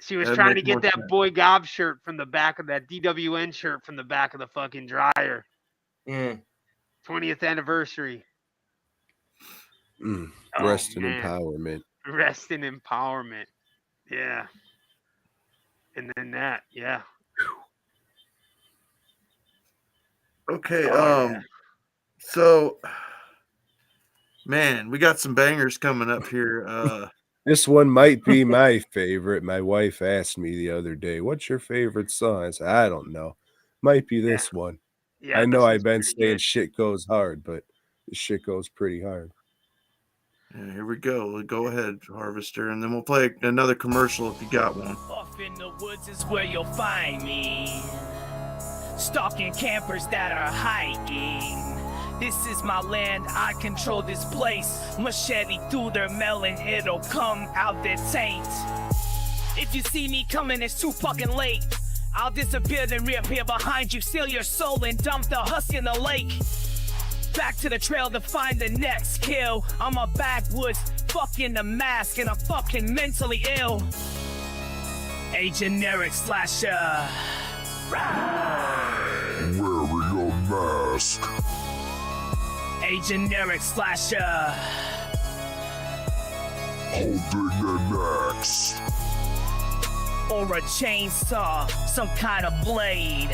She was That'd trying to make get more that sense. Boy Gob shirt from the back of that DWN shirt from the back of the fucking dryer. Yeah. 20th anniversary. Mm, Oh, rest in man. empowerment. Rest in empowerment. Yeah. And then that, yeah. Okay. Oh, yeah. So, man, we got some bangers coming up here. This one might be my favorite. My wife asked me the other day, "What's your favorite song?" I said, "I don't know. Might be this one." Yeah, I know this I've one's been pretty saying good. shit goes hard, but this shit goes pretty hard. Yeah, here we go. Go ahead, Harvester, and then we'll play another commercial if you got one. Off in the woods is where you'll find me, stalking campers that are hiking. This is my land, I control this place. Machete through their melon, it'll come out their taint. If you see me coming, it's too fucking late. I'll disappear, then reappear behind you, steal your soul and dump the husk in the lake. Back to the trail to find the next kill. I'm a backwoods, fucking the mask, and I'm fucking mentally ill. A generic slasher. Wearing a mask. A generic slasher. Holding an axe. Or a chainsaw, some kind of blade.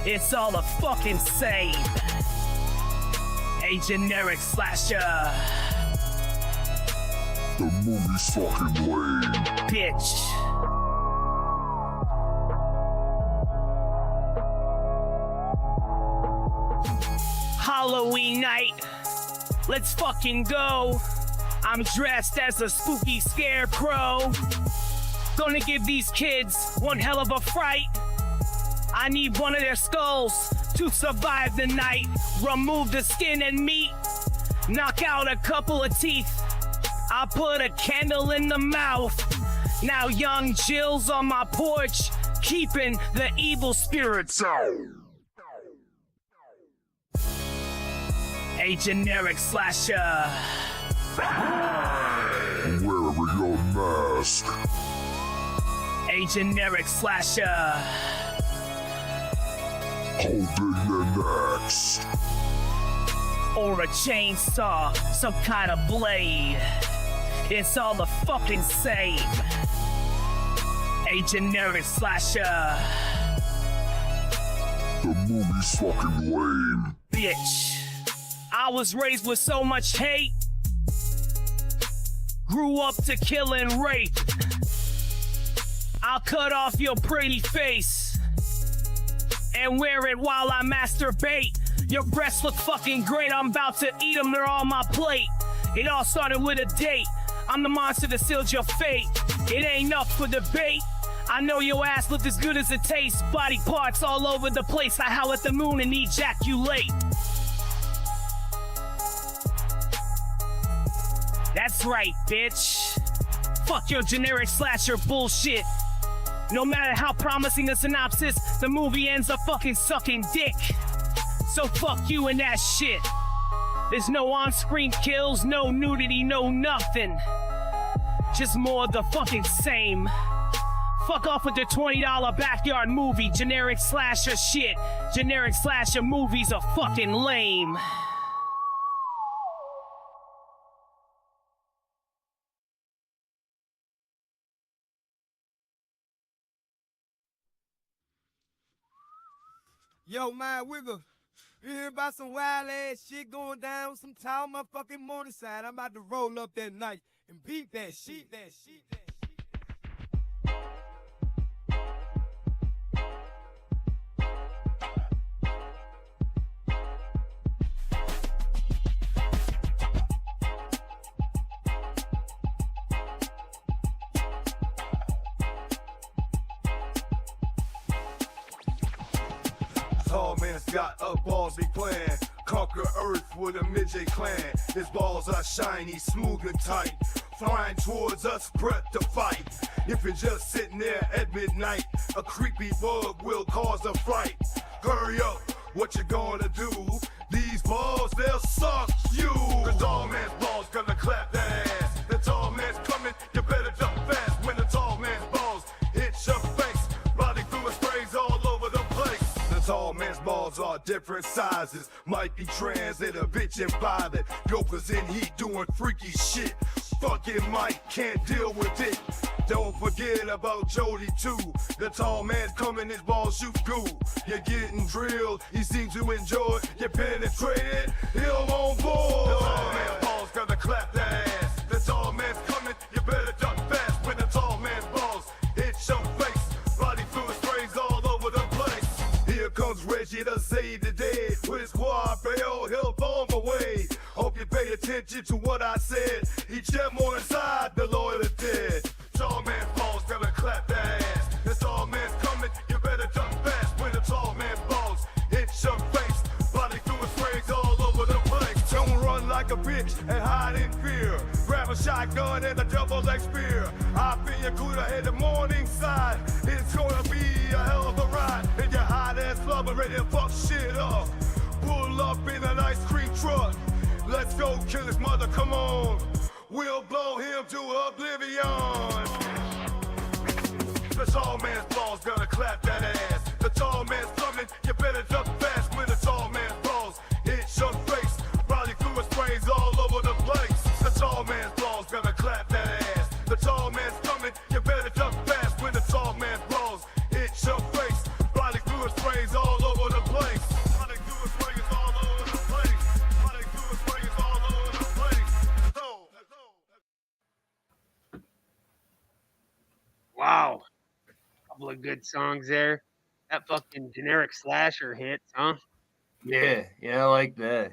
It's all a fucking same. A generic slasher. The movie's fucking lame. Bitch. Halloween night. Let's fucking go. I'm dressed as a spooky scarecrow. Gonna give these kids one hell of a fright. I need one of their skulls to survive the night. Remove the skin and meat. Knock out a couple of teeth. I put a candle in the mouth. Now young Jill's on my porch, keeping the evil spirits out. A generic slasher. Wearing a mask. A generic slasher. Holding an axe. or a chainsaw, some kind of blade. It's all the fucking same. A generic slasher. The movie's fucking lame. Bitch. I was raised with so much hate. Grew up to kill and rape. I'll cut off your pretty face and wear it while I masturbate. Your breasts look fucking great. I'm about to eat them. They're on my plate. It all started with a date. I'm the monster that sealed your fate. It ain't up for debate. I know your ass looked as good as it tastes. Body parts all over the place. I howl at the moon and ejaculate. That's right, bitch. Fuck your generic slasher bullshit. No matter how promising a synopsis, the movie ends up fucking sucking dick. So fuck you and that shit. There's no on-screen kills, no nudity, no nothing. Just more of the fucking same. Fuck off with the $20 backyard movie, generic slasher shit. Generic slasher movies are fucking lame. Yo, man, Wiggle, you hear about some wild ass shit going down with some tall motherfucking motorcycle? I'm about to roll up that night and beat that shit. Tall man's got up balls he plan. Conquer earth with a midget clan. His balls are shiny, smooth and tight. Flying towards us, prep to fight. If you're just sitting there at midnight, a creepy bug will cause a fright. Hurry up, what you gonna do? These balls, they'll suck you. The tall man's balls gonna clap that ass. The tall man's coming, you better jump fast. When the tall man's balls hit your face, body fluid sprays all over the place. The tall man's balls are different sizes. Might be trans and a bitch and violet. Yokers in heat doing freaky shit. Fucking Mike can't deal with it. Don't forget about Jody too. The tall man's coming, his balls shoot goo. You're getting drilled, he seems to enjoy. You penetrated, him on board. The tall man's balls gonna clap that ass. The tall man's coming, you better duck fast. When the tall man's balls hit your face, body fluid sprays all over the place. Here comes Reggie to save the day. With his squad, bail, help on the way. Hope you pay attention to what I said. He jam on inside, the Lord is dead. Tall man's balls gonna clap that ass. The tall man's coming, you better jump fast. When the tall man's balls hit your face, body fluid sprays all over the place. Don't run like a bitch and hide in fear. Grab a shotgun and a double-leg spear. I feel you could have hit the morning side. It's gonna be a hell of a ride. And your hot ass lover ready to fuck shit up. Pull up in an ice cream truck. Let's go kill his mother, come on. We'll blow him to oblivion. The tall man's balls gonna clap that ass. The tall man's coming, you better jump fast. When the tall man's balls hit your face, body fluid sprays all over the place. The tall man's balls gonna clap that ass. The tall man's coming, you better jump fast. When the tall man's balls hit your face, body fluid sprays all over the place. Body fluid sprays all over the place. Body fluid sprays all over the place. Wow. Couple of good songs there. That fucking generic slasher hits, huh? Yeah, I like that.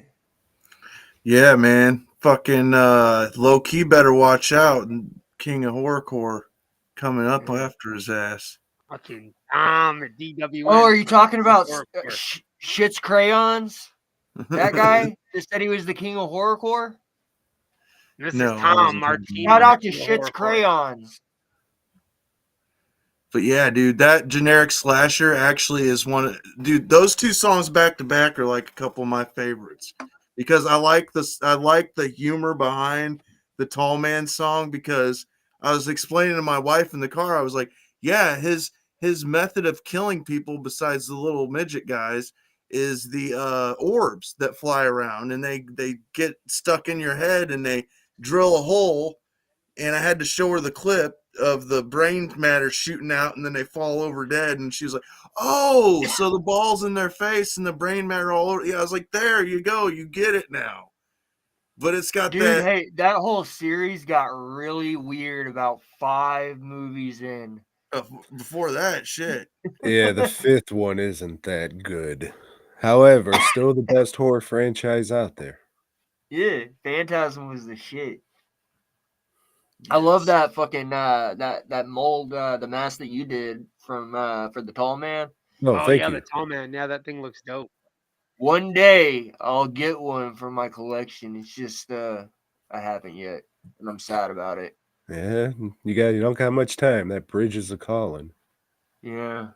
Yeah, man. Fucking low key better watch out. King of Horrorcore coming up after his ass. Fucking Tom at DWN. Oh, are you talking about Shit's Crayons? That guy that said he was the king of horrorcore? This No, is I Tom wasn't Martinez. Shout out to King of Shit's Horrorcore. Crayons. But yeah, dude, that generic slasher actually is one. Dude, those two songs back to back are like a couple of my favorites because I like the humor behind the Tall Man song. Because I was explaining to my wife in the car, I was like, yeah, his method of killing people, besides the little midget guys, is the orbs that fly around, and they get stuck in your head and they drill a hole. And I had to show her the clip of the brain matter shooting out, and then they fall over dead. And she was like, "Oh, so the ball's in their face and the brain matter all over." Yeah, I was like, "There you go, you get it now." But it's got Dude, hey, that whole series got really weird about 5 movies in. Before that, shit. Yeah, the 5th one isn't that good. However, still the best horror franchise out there. Yeah, Phantasm was the shit. I love that fucking that mold, the mask that you did from for the Tall Man. No, thank yeah, you. the Tall Man. Yeah, that thing looks dope. One day I'll get one for my collection. It's just I haven't yet, and I'm sad about it. Yeah, you don't got much time. That bridge is a calling. Yeah.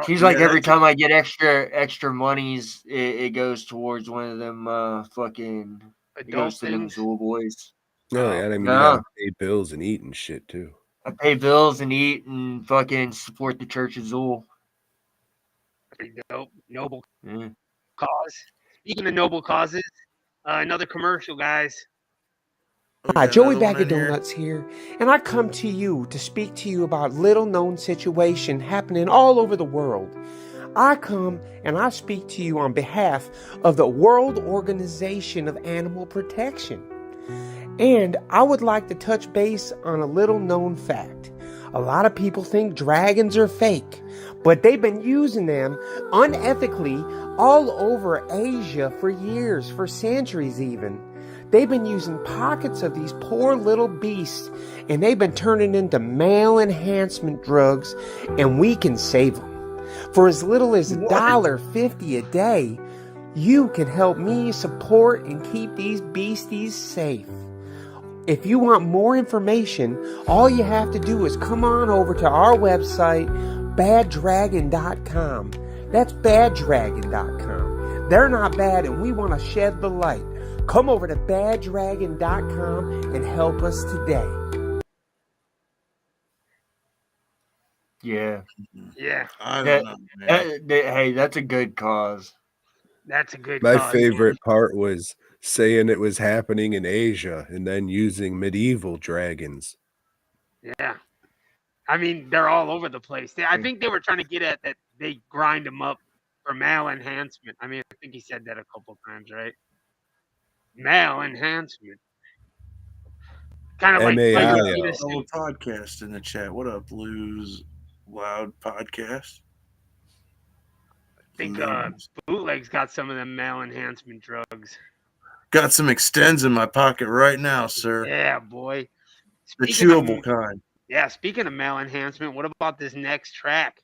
Seems like every time I get extra monies, it goes towards one of them fucking it goes to them Zool boys. Oh, yeah, I mean, you No. gotta pay bills and eat and shit, too. I pay bills and eat and fucking support the Church of Zool. Pretty dope. Noble cause. Speaking of noble causes, another commercial, guys. Hi, Joey Bag of Donuts here, and I come to you to speak to you about little-known situation happening all over the world. I come and I speak to you on behalf of the World Organization of Animal Protection. And I would like to touch base on a little-known fact. A lot of people think dragons are fake, but they've been using them unethically all over Asia for years, for centuries even. They've been using pockets of these poor little beasts, and they've been turning into male enhancement drugs, and we can save them. For as little as $1.50 a day, you can help me support and keep these beasties safe. If you want more information, all you have to do is come on over to our website, baddragon.com. That's baddragon.com. They're not bad, and we want to shed the light. Come over to baddragon.com and help us today. Yeah. Yeah. I don't know, man. Hey, that's a good cause. That's a good My cause. favorite part was saying it was happening in Asia and then using medieval dragons. Yeah. I mean, they're all over the place. I think they were trying to get at that they grind them up for male enhancement. I mean, I think he said that a couple times, right? Male enhancement. Kind of like a little podcast in the chat. What up, Blues Loud Podcast? I think Bootleg's got some of them male enhancement drugs. Got some extends in my pocket right now, sir. Yeah, boy. The chewable kind. Yeah, speaking of male enhancement, what about this next track?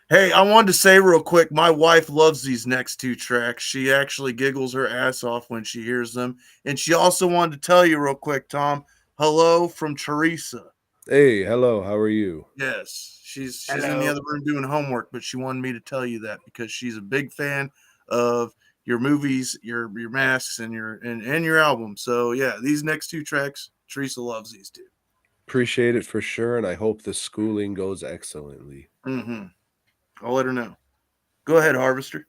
Hey, I wanted to say real quick, my wife loves these next 2 tracks. She actually giggles her ass off when she hears them. And she also wanted to tell you real quick, Tom, hello from Teresa. Hey, hello, how are you? Yes, she's in the other room doing homework, but she wanted me to tell you that because she's a big fan of your movies, your masks, and your album. So yeah, these next 2 tracks, Teresa loves these 2. Appreciate it for sure, and I hope the schooling goes excellently. Mm-hmm. I'll let her know. Go ahead, Harvester.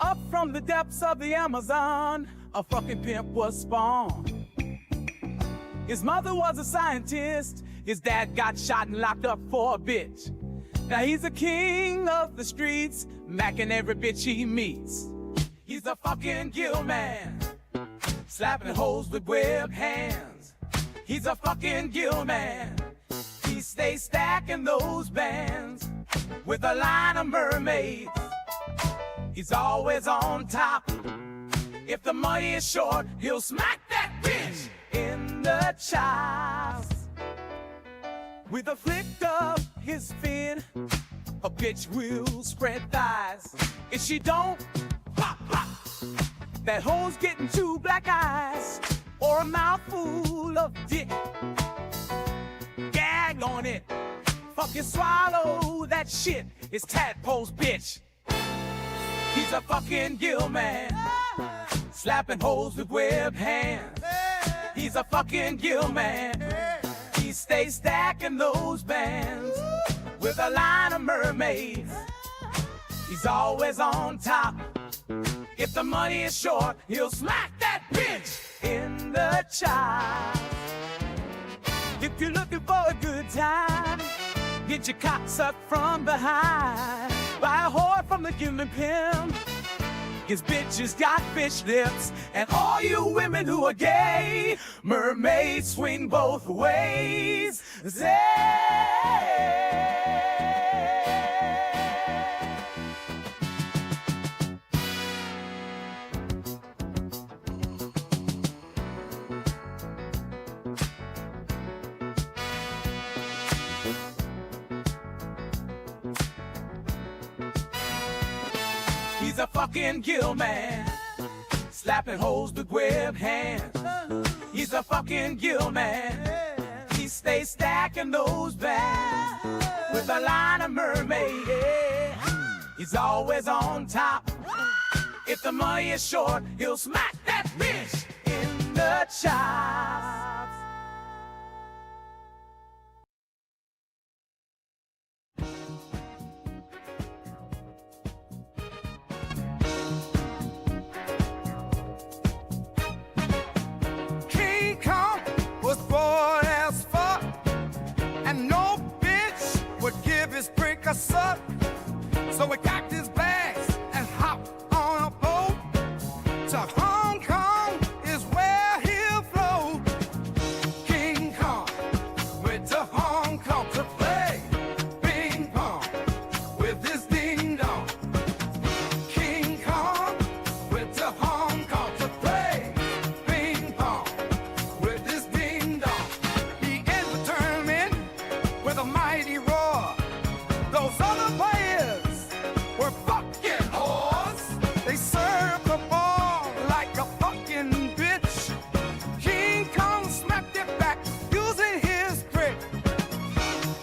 Up from the depths of the Amazon, a fucking pimp was spawned. His mother was a scientist, his dad got shot and locked up for a bitch. Now he's a king of the streets, macking every bitch he meets. He's a fucking gill man, slapping hoes with webbed hands. He's a fucking gill man, he stays stacking those bands with a line of mermaids. He's always on top. If the money is short, he'll smack that bitch in the chops. With a flick of his fin, a bitch will spread thighs. If she don't, pop, pop, that hoe's getting 2 black eyes. for a mouthful of dick. Gag on it. Fucking swallow that shit. It's Tadpole's bitch. He's a fucking gill man, slapping holes with webbed hands. He's a fucking gill man. He stays stacking those bands with a line of mermaids. He's always on top. If the money is short, he'll smack that bitch in the chops. If you're looking for a good time, get your cock sucked from behind by a whore from the human pimp. His bitches got fish lips, and all you women who are gay, mermaids swing both ways. He's a fucking gill man, slapping holes with webbed hands. He's a fucking gill man. He stays stacking those bands with a line of mermaid. He's always on top. If the money is short, he'll smack that bitch in the chops. King Kong was bored as fuck, and no bitch would give his prick a suck. So he packed his bags and hopped on a boat to Hong Kong is where he'll float. King Kong went to Hong Kong to play ping pong with his ding dong. King Kong went to Hong Kong to play ping pong with his ding dong. He entered the tournament with a mighty roar. Those other players were fucking whores. They served the ball like a fucking bitch. King Kong smacked it back using his trick.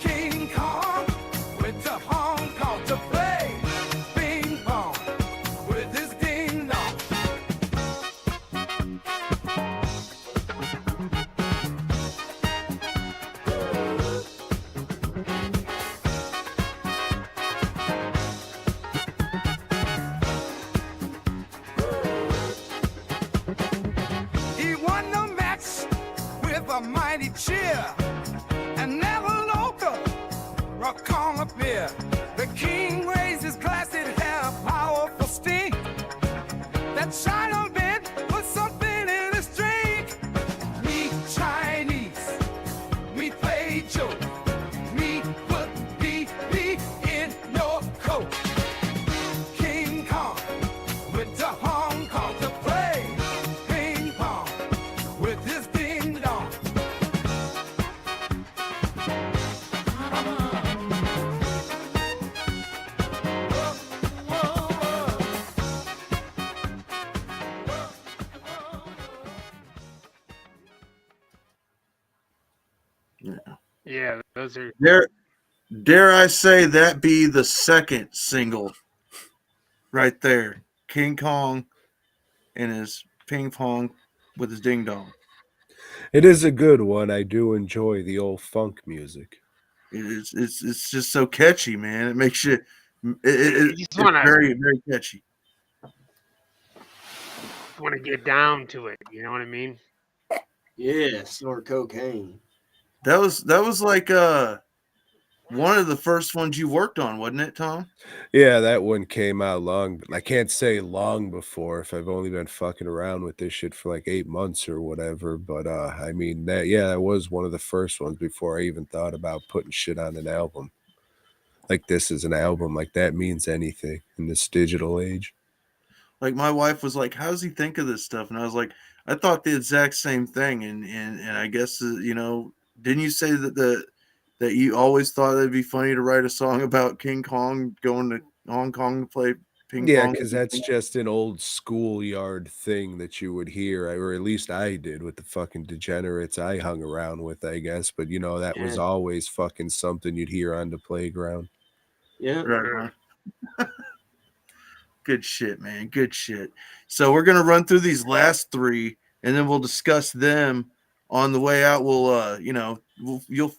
King Kong went to Hong Kong to play ping pong with his ding dong. He won the match with a mighty cheer, and never local rock on a beer. The king raised his glass, it had a powerful sting. That Chinaman put something in his drink. Me Chinese, we play joke. Me put BB in your coat. King Kong went to Hong Kong to play ping pong with his ding dong. Yeah, those are. Dare I say that be the second single right there. King Kong and his ping pong with his ding dong. It is a good one. I do enjoy the old funk music. It's just so catchy, man. It makes you just wanna- it's very, very catchy. Want to get down to it, you know what I mean? Yeah, snort cocaine. That was like one of the first ones you worked on, wasn't it, Tom? Yeah, that one came out long. I can't say long before if I've only been fucking around with this shit for like 8 months or whatever. But I mean that was one of the first ones before I even thought about putting shit on an album. Like this is an album, like that means anything in this digital age. Like my wife was like, "How does he think of this stuff?" And I was like, "I thought the exact same thing." And I guess didn't you say that you always thought it'd be funny to write a song about King Kong going to Hong Kong to play Ping Yeah, pong. because that's just an old schoolyard thing that you would hear, or at least I did with the fucking degenerates I hung around with, I guess. But that was Yeah. always fucking something you'd hear on the playground. Yeah. Right on. Good shit, man. Good shit. So we're gonna run through these last three, and then we'll discuss them on the way out. We'll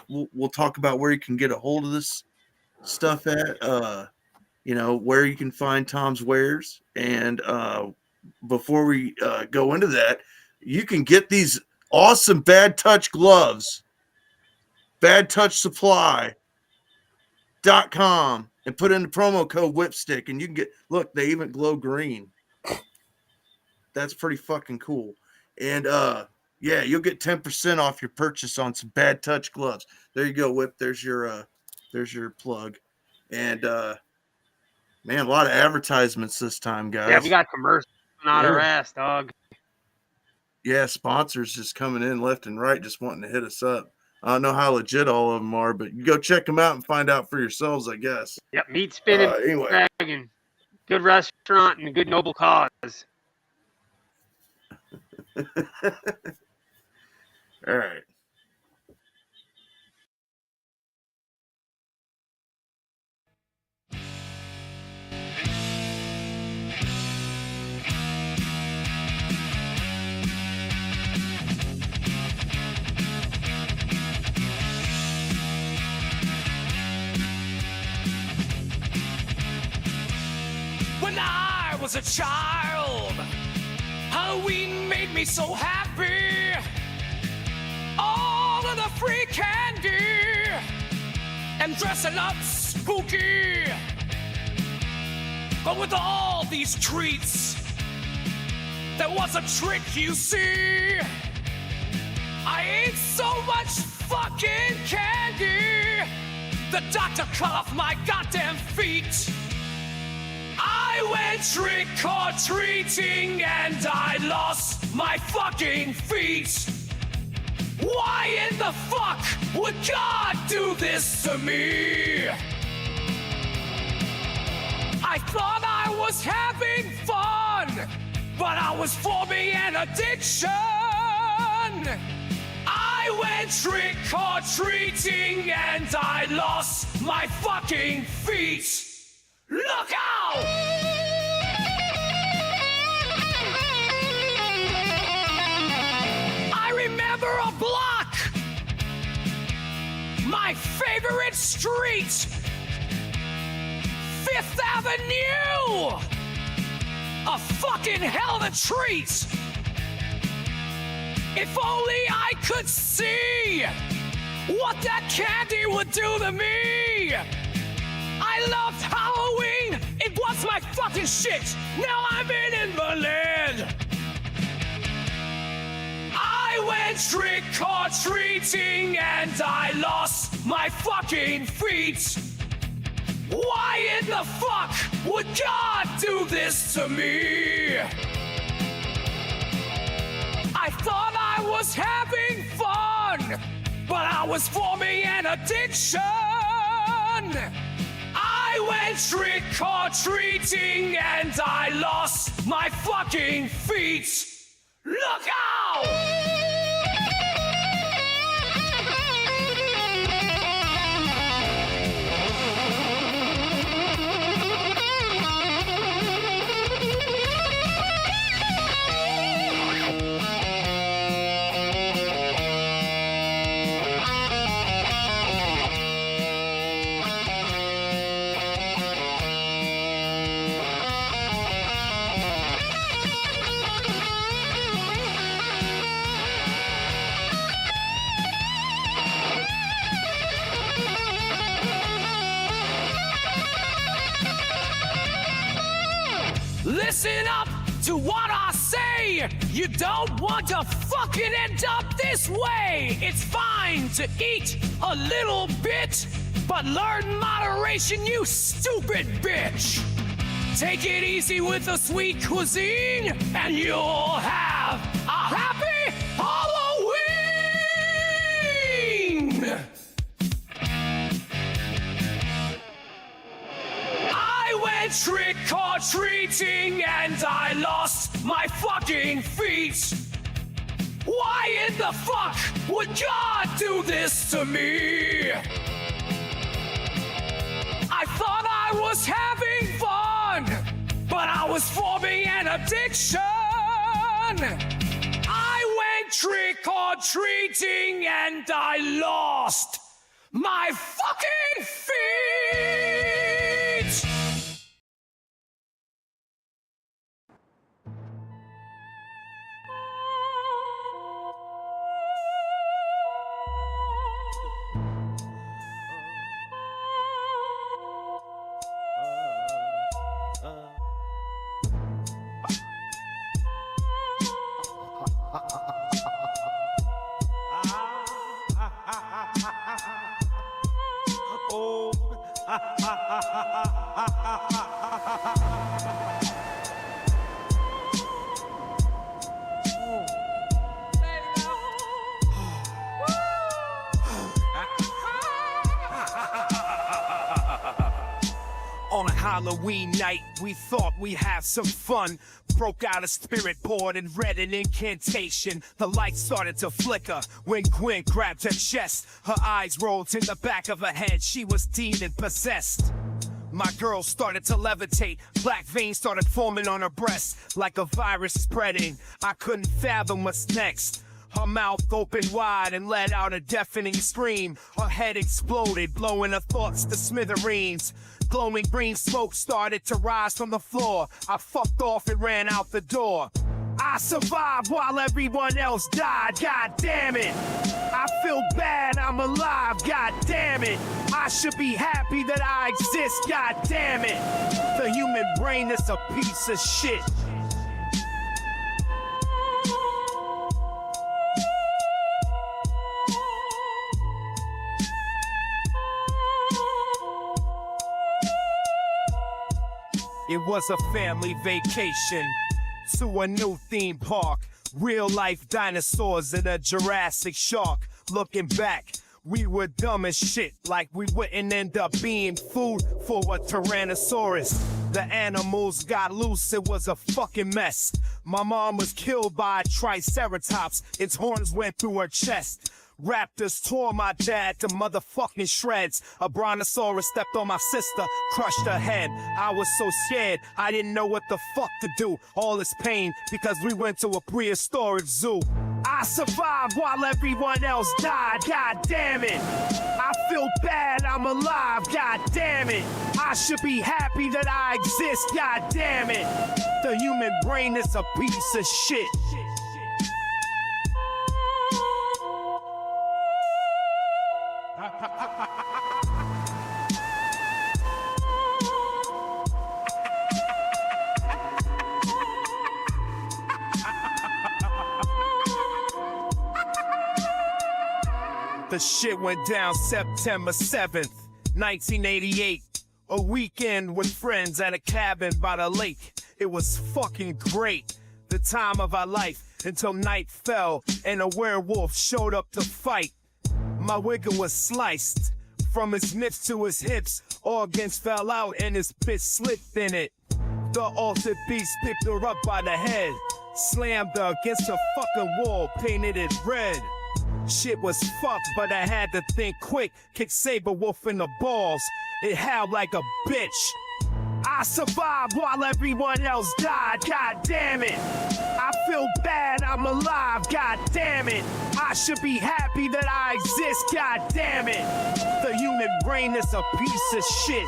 we'll talk about where you can get a hold of this stuff at. Where you can find Tom's wares, and before we go into that, you can get these awesome Bad Touch gloves. BadTouchSupply.com and put in the promo code Whipstick, and you can get, look, they even glow green. That's pretty fucking cool. And yeah, you'll get 10% off your purchase on some Bad Touch gloves. There you go, Whip. There's your plug. And man, a lot of advertisements this time, guys. Yeah, we got commercials on our ass, dog. Yeah, sponsors just coming in left and right, just wanting to hit us up. I don't know how legit all of them are, but you go check them out and find out for yourselves, I guess. Yep, meat spinning, anyway. dragon, good restaurant, and a good noble cause. All right. When I was a child, Halloween made me so happy. All of the free candy and dressing up spooky. But with all these treats, there was a trick, you see. I ate so much fucking candy, the doctor cut off my goddamn feet. I went trick-or-treating and I lost my fucking feet. Why in the fuck would God do this to me? I thought I was having fun, but I was forming an addiction. I went trick-or-treating and I lost my fucking feet. Look out! I remember a block, my favorite street, 5th Avenue, a fucking hell of a treat. If only I could see what that candy would do to me. I loved Halloween, it was my fucking shit. Now I'm an invalid. I went trick-or-treating and I lost my fucking feet. Why in the fuck would God do this to me? I thought I was having fun, but I was forming an addiction. I went trick-or-treating and I lost my fucking feet. Look out! Listen up to what I say. You don't want to fucking end up this way. It's fine to eat a little bit, but learn moderation, you stupid bitch. Take it easy with the sweet cuisine, and you'll have a happy Halloween. I went went trick-or-treating and I lost my fucking feet. Why in the fuck would God do this to me? I thought I was having fun, but I was forming an addiction. I went trick-or-treating and I lost my fucking feet. On a Halloween night, we thought we'd have some fun. Broke out a spirit board and read an incantation. The lights started to flicker when Gwen grabbed her chest. Her eyes rolled in the back of her head. She was demon possessed. My girl started to levitate. Black veins started forming on her breast like a virus spreading. I couldn't fathom what's next. Her mouth opened wide and let out a deafening scream. Her head exploded, blowing her thoughts to smithereens. Glowing green smoke started to rise from the floor. I fucked off and ran out the door. I survived while everyone else died, god damn it. I feel bad, I'm alive, god damn it. I should be happy that I exist, god damn it. The human brain is a piece of shit. It was a family vacation to a new theme park. Real life dinosaurs and a Jurassic shark. Looking back, we were dumb as shit, like we wouldn't end up being food for a Tyrannosaurus. The animals got loose, it was a fucking mess. My mom was killed by a Triceratops, its horns went through her chest. Raptors tore my dad to motherfucking shreds. A brontosaurus stepped on my sister, crushed her head. I was so scared, I didn't know what the fuck to do. All this pain because we went to a prehistoric zoo. I survived while everyone else died, god damn it. I feel bad, I'm alive, god damn it. I should be happy that I exist, god damn it. The human brain is a piece of shit. The shit went down September 7th, 1988. A weekend with friends at a cabin by the lake. It was fucking great. The time of our life until night fell and a werewolf showed up to fight. My wigger was sliced from his nips to his hips. Organs fell out and his bitch slipped in it. The altered beast picked her up by the head, slammed her against a fucking wall, painted it red. Shit was fucked, but I had to think quick. Kick Saber Wolf in the balls. It howled like a bitch. I survived while everyone else died, god damn it. I feel bad, I'm alive, god damn it. I should be happy that I exist, god damn it. The human brain is a piece of shit.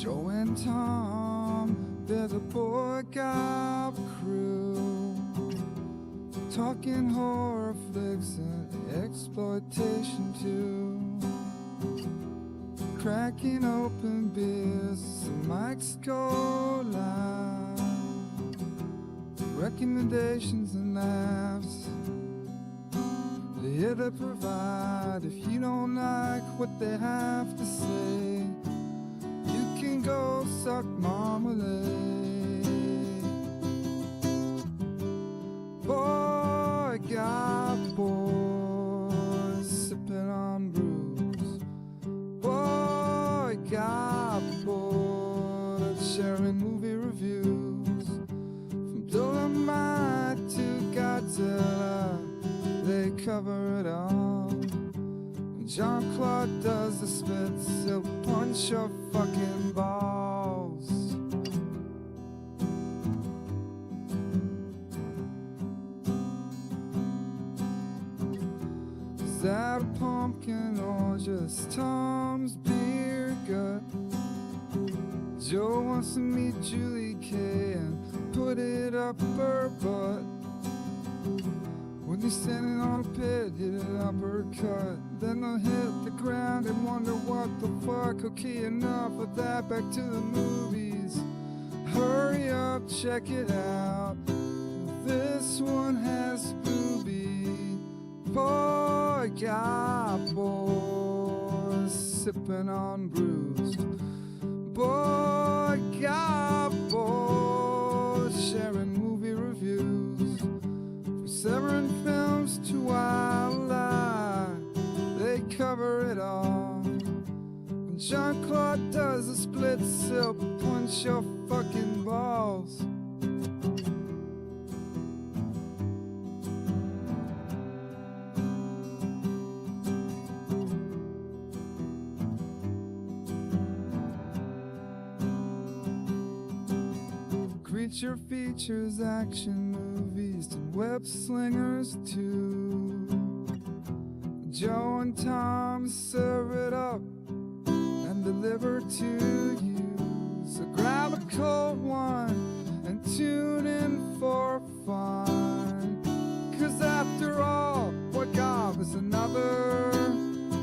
Joe and Tom, they're the boy cop crew, talking horror flicks and exploitation too, cracking open beers, some mics go live, recommendations and laughs. They're here to provide. If you don't like what they have to say, you can go suck marmalade. Boy got boys sipping on brews. Boy got bored sharing movie reviews. From Dolomite to Godzilla, they cover it all. When Jean-Claude does the splits, he'll punch your fucking balls. Is that a pumpkin or just Tom's beer gut? Joe wants to meet Julie K and put it up her butt. When he's standing on a pit, hit an uppercut. Then they'll hit the ground and wonder what the fuck. Okay, enough of that, back to the movies. Hurry up, check it out. This one has booby. Boy got boys sipping on brews. Boy got boys sharing movie reviews. From Severin Films to Wildlife, they cover it all. When Jean-Claude does the splits, he'll punch your fucking balls. Creature features, action movies, and web slingers too. Joe and Tom serve it up and deliver to you. So grab a cold one and tune in for fun. 'Cause after all, what gob is another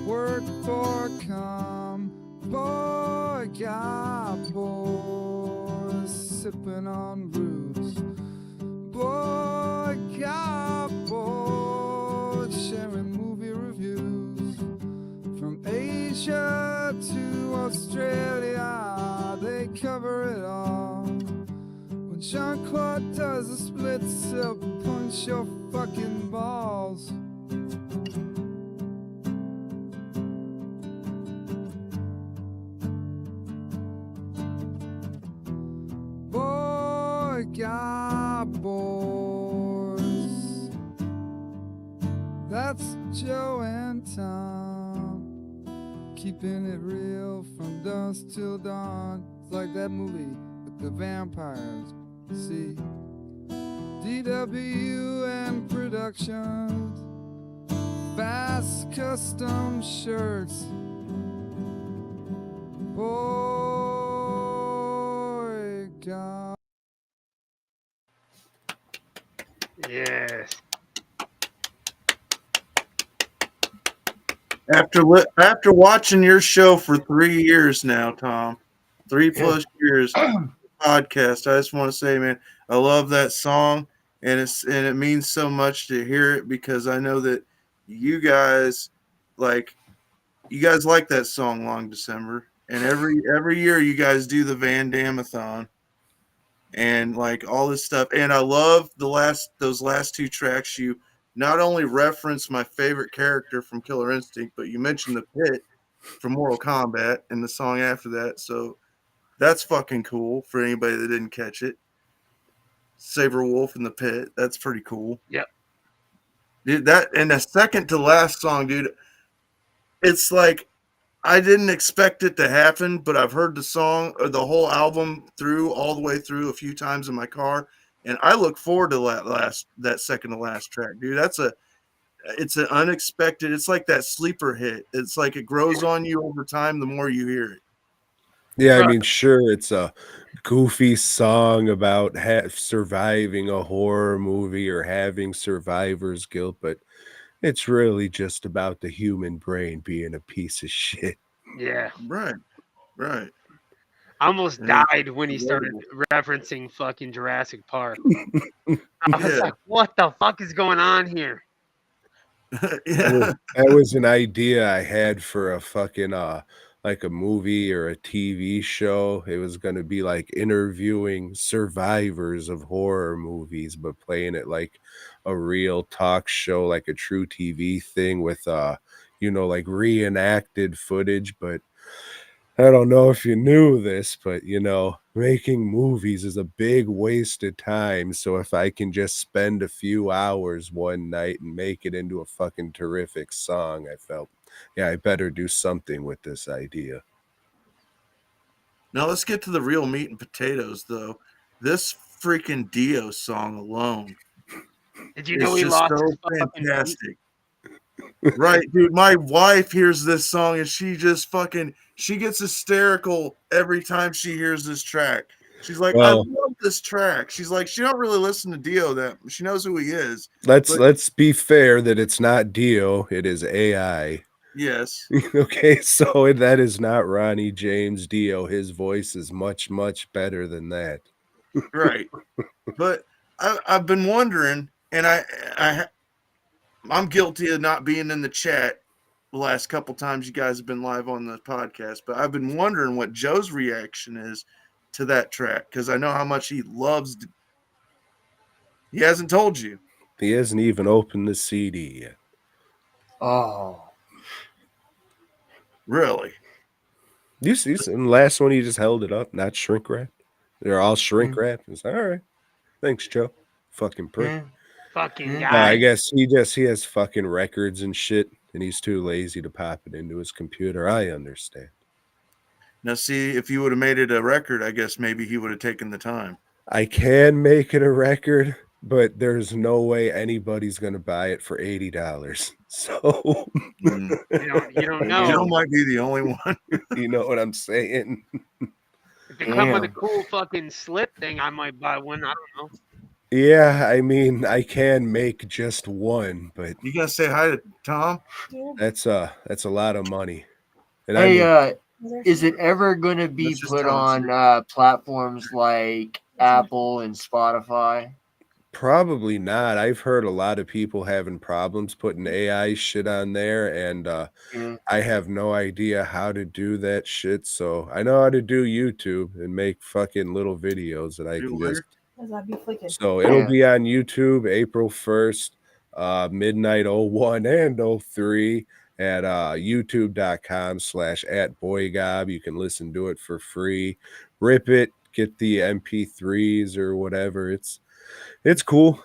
word for come. Boy got boys sipping on brews. Boy got boys sharing movie reviews. From Asia to Australia, they cover it all. When Jean-Claude does the splits, he'll punch your fucking balls. Boy got boys. That's Joe and Tom, keeping it real from dusk till dawn. It's like that movie with the vampires. See, DWN Productions, fast custom shirts. Boy got. Yes. After watching your show for 3 years now, Tom, 3+ years podcast, I just want to say, man, I love that song, and it means so much to hear it because I know that you guys like that song, Long December, and every year you guys do the Van Damme-a-thon and like all this stuff, and I love those last two tracks. You not only reference my favorite character from Killer Instinct, but you mentioned the Pit from Mortal Kombat in the song after that. So that's fucking cool for anybody that didn't catch it. Saber Wolf in the Pit. That's pretty cool. Yep. Dude, that and the second to last song, dude, it's like I didn't expect it to happen, but I've heard the song or the whole album all the way through a few times in my car, and I look forward to that second to last track, dude. It's an unexpected. It's like that sleeper hit. It's like it grows on you over time the more you hear it. Yeah, I mean, sure, it's a goofy song about surviving a horror movie or having survivor's guilt, but it's really just about the human brain being a piece of shit. Yeah. Right. Right. I almost And it's died when he started relatable. referencing fucking Jurassic Park. I was Yeah. like, what the fuck is going on here? Yeah. That was an idea I had for a fucking, like a movie or a TV show. It was gonna be like interviewing survivors of horror movies, but playing it like a real talk show, like a true TV thing with, like reenacted footage, but I don't know if you knew this, but making movies is a big waste of time. So if I can just spend a few hours one night and make it into a fucking terrific song, I felt, yeah, I better do something with this idea. Now let's get to the real meat and potatoes, though. This freaking Dio song alone Did you is know he just lost so his fucking feet? fantastic. Right, dude. My wife hears this song and she gets hysterical every time she hears this track. She's like, I Well, love this track. She's like, she don't really listen to Dio that she knows who he is. But let's be fair that it's not Dio, it is AI. yes. Okay, so that is not Ronnie James Dio. His voice is much, much better than that. Right. But I've been wondering, and I'm guilty of not being in the chat the last couple times you guys have been live on the podcast, but I've been wondering what Joe's reaction is to that track because I know how much he loves. He hasn't told you. He hasn't even opened the CD yet. Oh, really? You see, in the last one, he just held it up, not shrink wrap. They're all shrink wrap. It's all right. Thanks, Joe. Fucking prick. Fucking I guy. guess he has fucking records and shit, and he's too lazy to pop it into his computer. I understand. Now, see, if you would have made it a record, I guess maybe he would have taken the time. I can make it a record, but there's no way anybody's gonna buy it for $80. So You don't know. Joe might be the only one. You know what I'm saying? If it come with a cool fucking slip thing, I might buy one. I don't know. Yeah, I mean, I can make just one, but you gonna say hi to Tom? That's a lot of money. And hey, is it ever going to be put on platforms like Apple and Spotify? Probably not. I've heard a lot of people having problems putting AI shit on there, and I have no idea how to do that shit. So I know how to do YouTube and make fucking little videos that I can just. So it'll be on YouTube April 1st, midnight 01 and 03 at youtube.com/@boygob. You can listen to it for free. Rip it, get the MP3s or whatever. It's cool.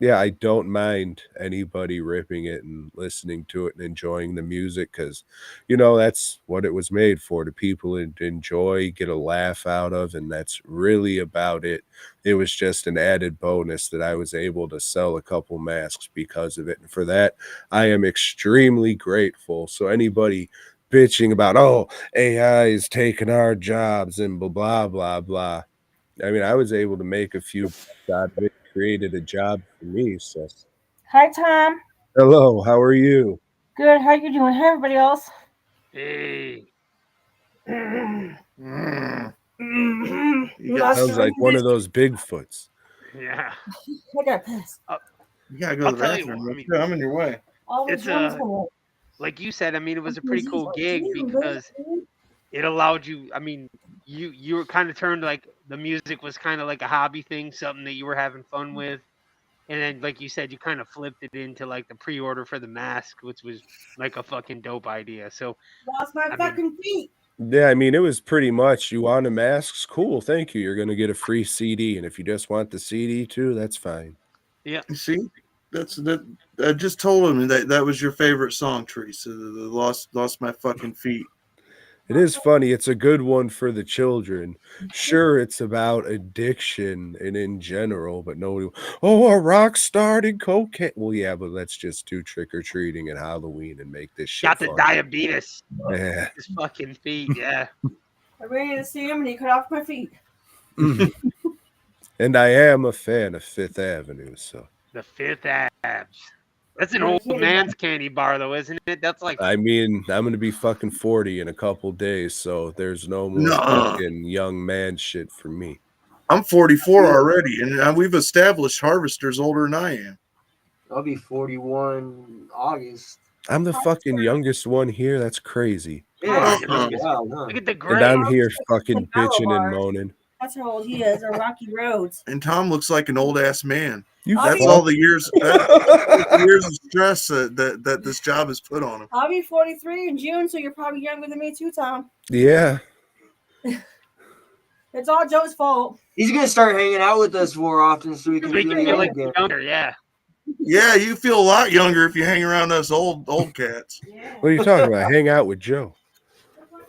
Yeah, I don't mind anybody ripping it and listening to it and enjoying the music because, that's what it was made for, to people to enjoy, get a laugh out of, and that's really about it. It was just an added bonus that I was able to sell a couple masks because of it. And for that, I am extremely grateful. So anybody bitching about, oh, AI is taking our jobs and blah, blah, blah, blah. I mean, I was able to make a few out of it, created a job for me. So, Hi, Tom. hello, how are you? Good. How you doing? Hi, everybody else. Hey. Sounds like one of those Bigfoots. Yeah. I got pissed. You gotta go to the I'll tell you bathroom. what, I'm in your way. It's like you said. I mean, it was a pretty cool gig because it allowed you. I mean, you were kind of turned like the music was kind of like a hobby thing, something that you were having fun with, and then like you said, you kind of flipped it into like the pre-order for the mask, which was like a fucking dope idea. So Lost my fucking feet. Yeah, I mean, it was pretty much, you want a masks? Cool, thank you. You're going to get a free CD. And if you just want the CD too, that's fine. Yeah. See, that's that. I just told him that was your favorite song, Teresa. The lost my fucking feet. It is funny. It's a good one for the children. Sure, it's about addiction and in general, but nobody, a rock star did cocaine. Well, yeah, but let's just do trick-or-treating at Halloween and make this shit got the fun. diabetes. Yeah. His fucking feet. Yeah. I ran to see him and he cut off my feet. And I am a fan of Fifth Avenue, so The Fifth Abs. That's an You're old kidding. man's candy bar, though, isn't it? That's like I mean, I'm gonna be fucking 40 in a couple days, so there's no more Nuh-uh. fucking young man shit for me. I'm 44 already, and we've established Harvester's older than I am. I'll be 41 August. I'm the fucking youngest one here. That's crazy. Yeah, Uh-uh. wow, huh? look at the And gray. I'm here fucking Power bitching and bar. moaning. That's how old he is, or Rocky Roads. And Tom looks like an old ass man. You I'll That's be- all the years. That's the years of stress that this job has put on him. I'll be 43 in June, so you're probably younger than me too, Tom. Yeah. It's all Joe's fault. He's gonna start hanging out with us more often, so we can We feel can feel young like again. younger, yeah. Yeah, you feel a lot younger if you hang around us old cats. What are you talking about? Hang out with Joe.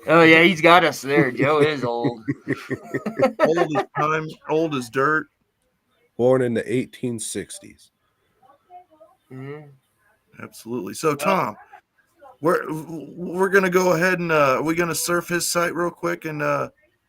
Oh yeah, he's got us there. Joe is old. Old as time, old as dirt. Born in the 1860s. Mhm. Absolutely. So Tom, we're gonna go ahead and we're gonna surf his site real quick and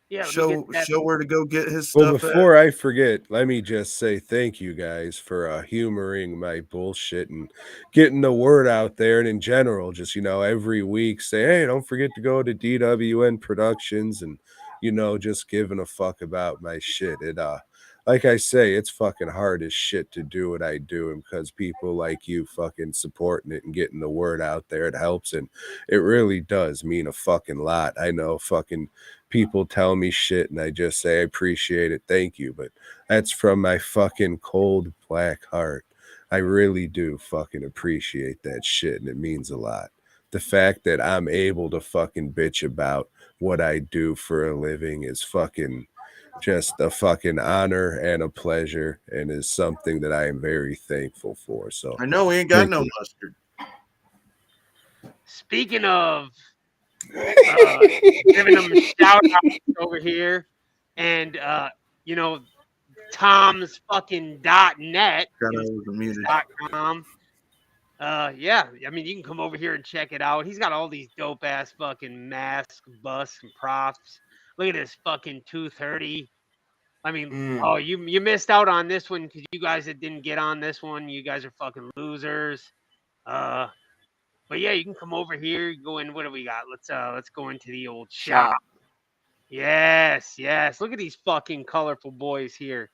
Yeah, let me show get that. where to go get his Well, stuff. before I forget, let me just say thank you guys for humoring my bullshit and getting the word out there. And in general, just, every week say, hey, don't forget to go to DWN Productions and, just giving a fuck about my shit. It, like I say, it's fucking hard as shit to do what I do. And because people like you fucking supporting it and getting the word out there, it helps. And it really does mean a fucking lot. I know fucking people tell me shit and I just say I appreciate it, thank you, but that's from my fucking cold black heart. I really do fucking appreciate that shit and it means a lot. The fact that I'm able to fucking bitch about what I do for a living is fucking just a fucking honor and a pleasure and is something that I am very thankful for. So I know we ain't got thank no you. mustard. Speaking of giving them shout outs over here, and Tom's fucking .net God, I was muted. .com. Yeah, I mean, you can come over here and check it out. He's got all these dope ass fucking masks, busts, and props. Look at this fucking 230. I mean, oh, you missed out on this one because you guys that didn't get on this one, you guys are fucking losers. But yeah, you can come over here, go in. What do we got? Let's go into the old shop. Yes. Look at these fucking colorful boys here.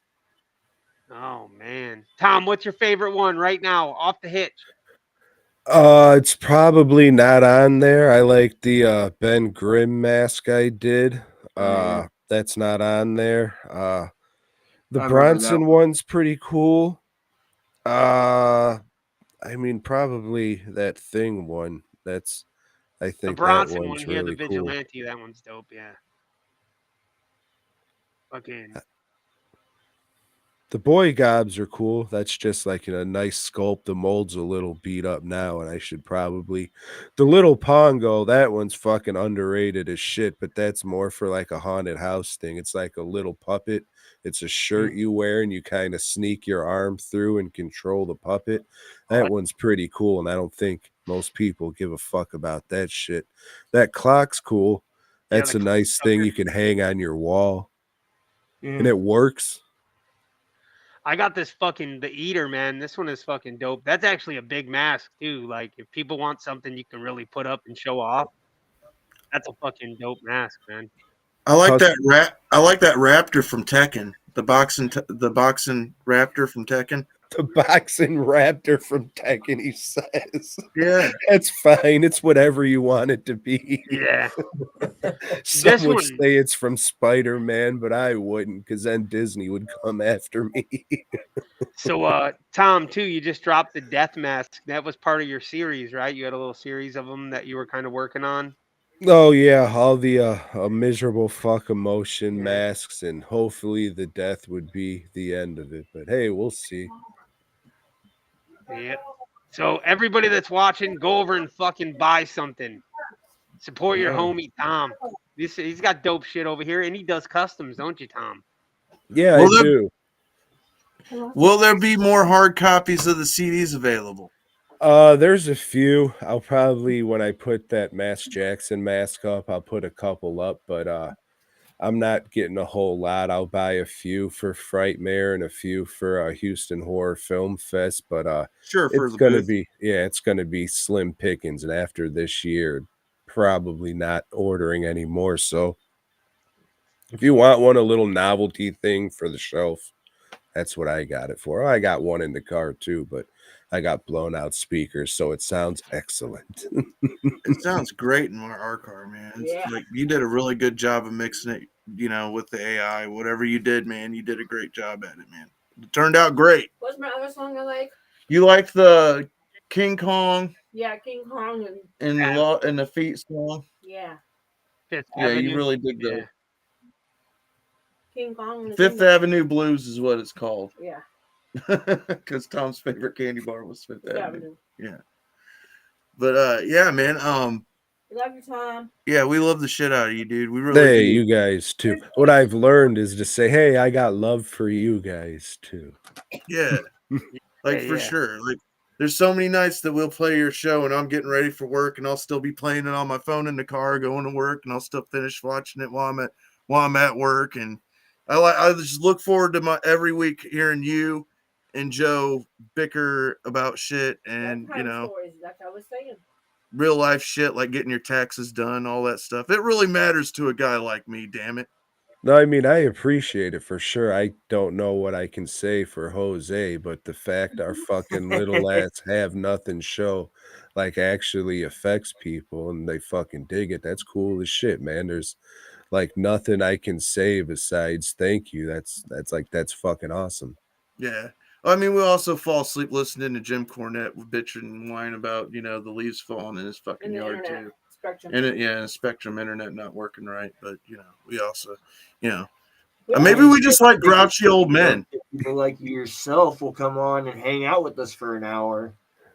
Oh man. Tom, what's your favorite one right now? Off the hitch. It's probably not on there. I like the Ben Grimm mask I did. That's not on there. The I remember that Bronson one's pretty cool. I mean, probably that Thing one. I The think that Bronson one one's here, the really cool. Vigilante, that one's dope, yeah. Fucking The boy gobs are cool. That's just like a nice sculpt. The mold's a little beat up now, and I should probably. The little Pongo, that one's fucking underrated as shit, but that's more for like a haunted house thing. It's like a little puppet. It's a shirt you wear, and you kind of sneak your arm through and control the puppet. That one's pretty cool, and I don't think most people give a fuck about that shit. That clock's cool. That's a nice thing you can hang on your wall, and it works. I got this fucking the Eater, man. This one is fucking dope. That's actually a big mask too. Like if people want something you can really put up and show off, that's a fucking dope mask, man. I like that I like that raptor from Tekken. The boxing raptor from Tekken. The boxing raptor from Tekken, he says. Yeah. That's fine. It's whatever you want it to be. Yeah. Some This would one- say it's from Spider-Man, but I wouldn't, because then Disney would come after me. So Tom, too, you just dropped the death mask. That was part of your series, right? You had a little series of them that you were kind of working on. Oh yeah, all the miserable fuck emotion masks, and hopefully the death would be the end of it. But hey, we'll see. Yeah. So everybody that's watching, go over and fucking buy something. Support your homie Tom. He's got dope shit over here, and he does customs, don't you, Tom? Yeah, I do. Will there be more hard copies of the CDs available? There's a few. I'll probably, when I put that Mass Jackson mask up, I'll put a couple up, but I'm not getting a whole lot. I'll buy a few for Frightmare and a few for Houston Horror Film Fest, but Sure, for it's the gonna booth. be it's gonna be slim pickings, and after this year, probably not ordering anymore. So if you want one, a little novelty thing for the shelf, that's what I got it for. I got one in the car too, but I got blown out speakers, so it sounds excellent. It sounds great in our car, man. It's Yeah. like you did a really good job of mixing it, with the AI. Whatever you did, man, you did a great job at it, man. It turned out great. What's my other song I like? You like the King Kong Yeah, King Kong and and the Feet song? yeah, Fifth Yeah, you Avenue. really dig Yeah. those. King Kong. And the Fifth King- Avenue Blues is what it's called. Yeah. Because Tom's favorite candy bar was Fifth Fifth Avenue. Avenue. Yeah. But yeah, man. Love you, Tom. Yeah, we love the shit out of you, dude. We really Hey, do. you guys too. What I've learned is to say, "Hey, I got love for you guys too." Yeah. Like for Yeah. sure. Like there's so many nights that we'll play your show and I'm getting ready for work and I'll still be playing it on my phone in the car going to work and I'll still finish watching it while I'm at work. And I just look forward to every week hearing you and Joe bicker about shit and Bedtime stories, like I was saying. real life shit like getting your taxes done, all that stuff. It really matters to a guy like me, damn it. No, I mean, I appreciate it for sure. I don't know what I can say for Jose, but the fact our fucking little ass have nothing show like actually affects people and they fucking dig it. That's cool as shit, man. There's like nothing I can say besides thank you. That's fucking awesome. Yeah. I mean, we also fall asleep listening to Jim Cornette bitching and whine about, the leaves falling in his fucking And the yard internet, too. Spectrum. And Spectrum internet not working right. But, we also, Yeah. maybe we just like grouchy old men. People like yourself will come on and hang out with us for an hour.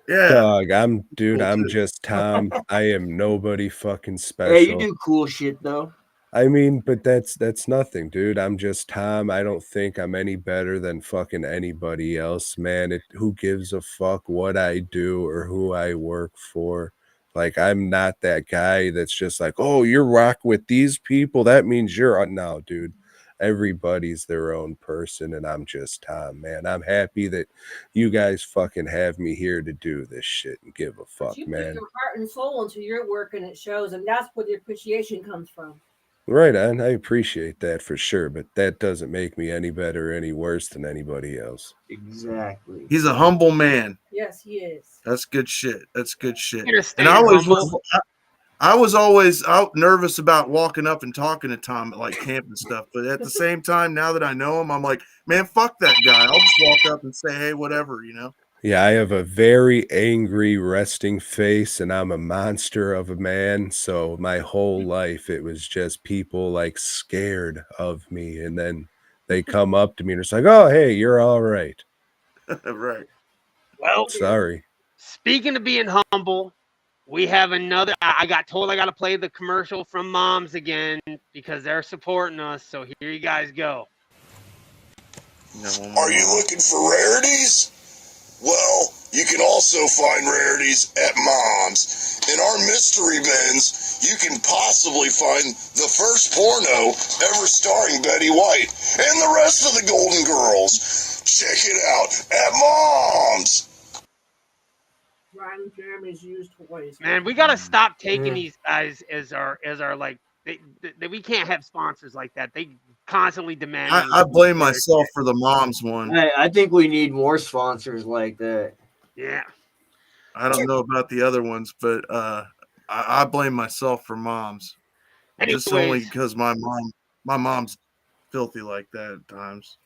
Yeah. Dog, I'm Cool. just Tom. I am nobody fucking special. Hey, you do cool shit though. I mean, but that's nothing, dude. I'm just Tom. I don't think I'm any better than fucking anybody else, man. Who gives a fuck what I do or who I work for? Like, I'm not that guy that's just like, oh, you're rock with these people. That means you're no, dude. Everybody's their own person, and I'm just Tom, man. I'm happy that you guys fucking have me here to do this shit and give a fuck, You put man. your heart and soul into your work and it shows, and that's where the appreciation comes from. Right on. I appreciate that for sure, but that doesn't make me any better or any worse than anybody else. Exactly. He's a humble man. Yes, he is. That's good shit. That's good shit. You're gonna stay And humble. I was always out nervous about walking up and talking to Tom at like camp and stuff. But at the same time, now that I know him, I'm like, man, fuck that guy. I'll just walk up and say, hey, whatever, Yeah, I have a very angry resting face and I'm a monster of a man. So my whole life it was just people like scared of me. And then they come up to me and it's like, oh, hey, you're all right. Right. Well, Sorry. speaking of being humble, we have another. I got told I got to play the commercial from Moms again because they're supporting us. So here you guys go. Are you looking for rarities? Well, you can also find rarities at Mom's. In our mystery bins, you can possibly find the first porno ever starring Betty White and the rest of the Golden Girls. Check it out at Mom's. Ryan and Jeremy's used toys. Man, we got to stop taking these guys as our like. We can't have sponsors like that. They constantly demand. I blame myself for the Moms one. I think we need more sponsors like that. Yeah. I don't know about the other ones, but I blame myself for Moms. Just only Anyways. because my mom's filthy like that at times.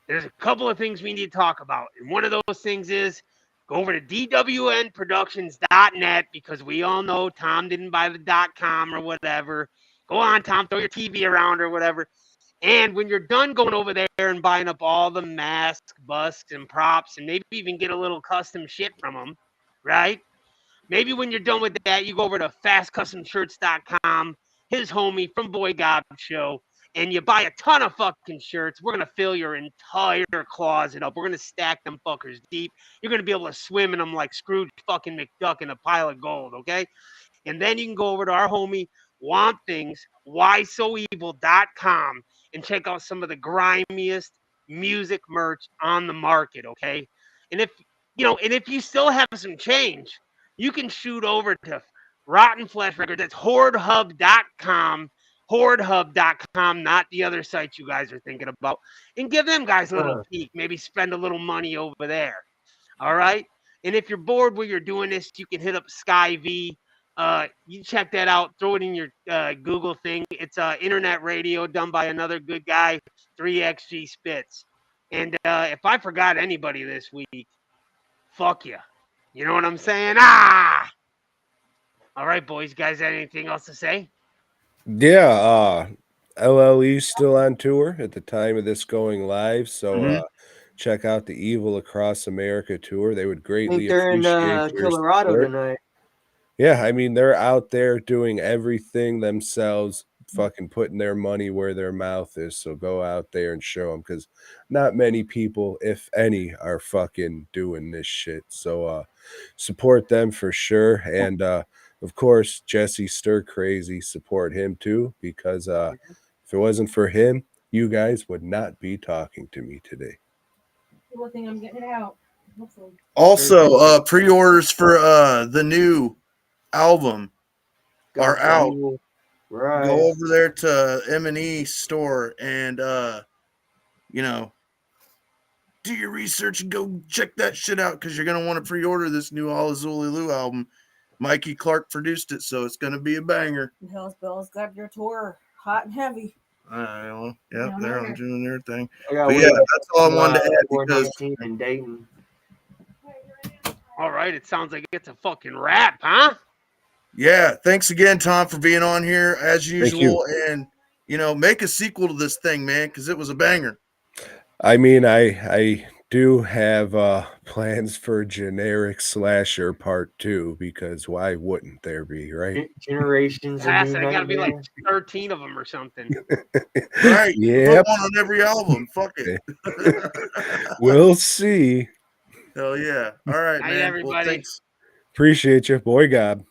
There's a couple of things we need to talk about. And one of those things is go over to dwnproductions.net because we all know Tom didn't buy the .com or whatever. Go on, Tom, throw your TV around or whatever. And when you're done going over there and buying up all the masks, busks, and props, and maybe even get a little custom shit from them, right? Maybe when you're done with that, you go over to fastcustomshirts.com, his homie from Boy God Show, and you buy a ton of fucking shirts. We're going to fill your entire closet up. We're going to stack them fuckers deep. You're going to be able to swim in them like Scrooge fucking McDuck in a pile of gold, okay? And then you can go over to our homie Womp Things, whysoevil.com and check out some of the grimiest music merch on the market, okay? And if you still have some change, you can shoot over to Rotten Flesh Records. That's HordeHub.com. HordeHub.com, not the other site you guys are thinking about. And give them guys a little peek. Maybe spend a little money over there. All right? And if you're bored while you're doing this, you can hit up Sky V. You check that out. Throw it in your Google thing. It's internet radio done by another good guy, 3XG Spitz. And if I forgot anybody this week, fuck you. You know what I'm saying? All right, boys. Guys, anything else to say? Yeah, LLE's still on tour at the time of this going live, so check out the Evil Across America tour. They would I greatly think they're in appreciate your Colorado support. tonight. Yeah, I mean, they're out there doing everything themselves, fucking putting their money where their mouth is. So go out there and show them, because not many people, if any, are fucking doing this shit. So support them for sure. And of course, Jesse Stir Crazy, support him too, because if it wasn't for him, you guys would not be talking to me today. Good thing I'm getting it out. Hopefully. Also, pre-orders for the new album are out. Right. Go over there to M&E store and do your research and go check that shit out, because you're gonna want to pre-order this new Alazuli album. Mikey Clark produced it, so it's gonna be a banger. And Hell's Bells got your tour hot and heavy. Yep, Yeah, they're there. on doing their thing. I But yeah, that's all I wanted to add, because 419 in Dayton. All right. It sounds like it's a fucking wrap, huh? yeah, thanks again, Tom, for being on here as Thank usual. And make a sequel to this thing, man, because it was a banger. I mean, I do have plans for Generic Slasher Part 2, because why wouldn't there be, right? Generations. Yes, I gotta be like 13 of them or something. Right. Yep. Put one on every album. Fuck it. We'll see. Hell yeah. All right, Night, man. everybody. Well, thanks. Appreciate you, boy God.